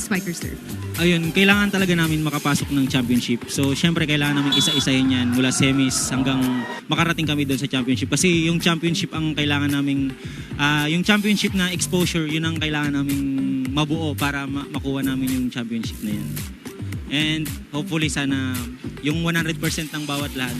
Spikers Turf? Ayun, kailangan talaga namin makapasok ng championship. So, syempre, kailangan namin isa-isahin yan mula semis hanggang makarating kami doon sa championship. Kasi yung championship ang kailangan naming, yung championship na exposure, yun ang kailangan naming mabuo para makuha namin yung championship na yan. And hopefully sana yung 100% ng bawat lahat,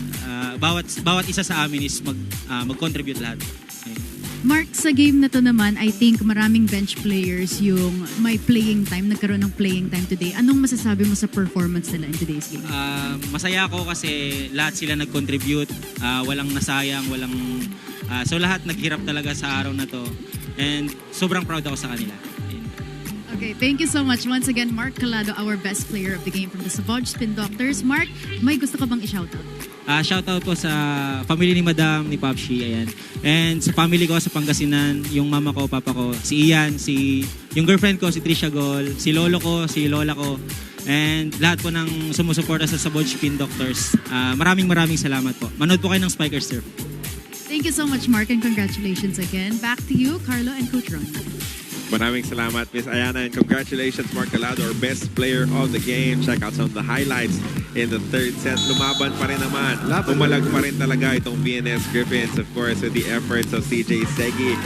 bawat isa sa amin is mag-contribute lahat. Okay. Mark, sa game na to naman, I think maraming bench players yung may playing time, nagkaroon ng playing time today. Anong masasabi mo sa performance nila in today's game? Masaya ako kasi lahat sila nag-contribute, walang nasayang, so lahat naghirap talaga sa araw na to. And sobrang proud ako sa kanila. Okay, thank you so much. Once again, Mark Calado, our best player of the game from the Savoj Spin Doctors. Mark, may gusto ka bang i-shoutout? Shoutout po sa family ni Madam, ni Popshi, ayan. And sa family ko sa Pangasinan, yung mama ko, papa ko, si Ian, yung girlfriend ko, si Trisha Gol, si lolo ko, si lola ko, and lahat po ng sumusuporta sa Savoj Spin Doctors. Maraming salamat po. Manood po kayo ng Spikers Turf. Thank you so much, Mark, and congratulations again. Back to you, Carlo and Coach Ron. Maraming salamat, Miss Ayana, and congratulations, Mark Calado, our best player of the game. Check out some of the highlights in the third set. Lumaban pa rin naman. Umalag pa rin talaga itong VNS Griffins, of course, with the efforts of CJ Segi,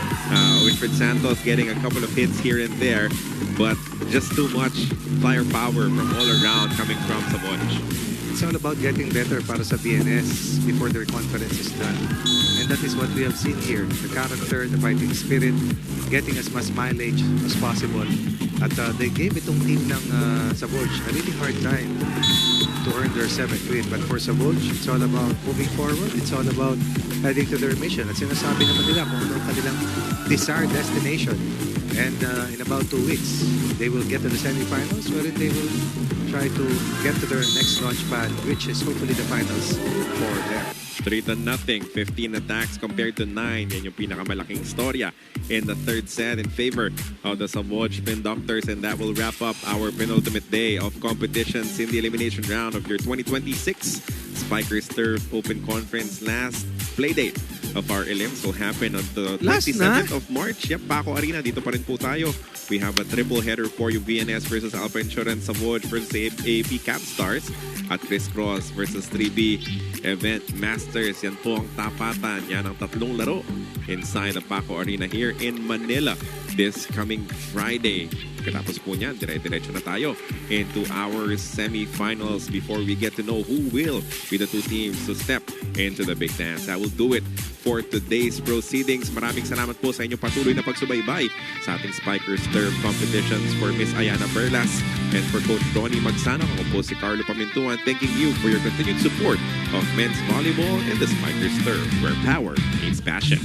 Wilfred Santos getting a couple of hits here and there, but just too much firepower from all around coming from Savoj. It's all about getting better para sa VNS before their conference is done. And that is what we have seen here. The character, the fighting spirit, getting as much mileage as possible. At they gave itong team ng Savoj a really hard time to earn their 7th win. But for Savoj, it's all about moving forward. It's all about heading to their mission. At sinasabi naman nila kung ano ang kanilang desired destination. And in about 2 weeks, they will get to the semifinals, wherein they will try to get to their next launch pad, which is hopefully the finals for them. 3-0, 15 attacks compared to 9. Yan yung pinakamalaking storya in the third set in favor of the Savoj Spin Doctors, and that will wrap up our penultimate day of competitions in the elimination round of your 2026 Spikers Turf Open Conference. Last playdate of our elims will happen on the Last 27th of March. Yep, Paco Arena. Dito pa rin po tayo. We have a triple header for you. VNS versus Alpha Insurance Savoj versus AP Capstars. At Chris Cross versus 3B Event Masters. Yan po ang tapatan. Yan ang tatlong laro inside the Paco Arena here in Manila this coming Friday. Katapos po niyan, dire-diretso na tayo into our semifinals before we get to know who will be the two teams to step into the big dance. That will do it for today's proceedings. Maraming salamat po sa inyong patuloy na pagsubaybay sa ating Spikers Term competitions. For Miss Ayana Perlas and for Coach Ronnie Magsano, ako po si Carlo Pamintuan, thanking you for your continued support of men's volleyball and the Spikers Term, where power meets passion.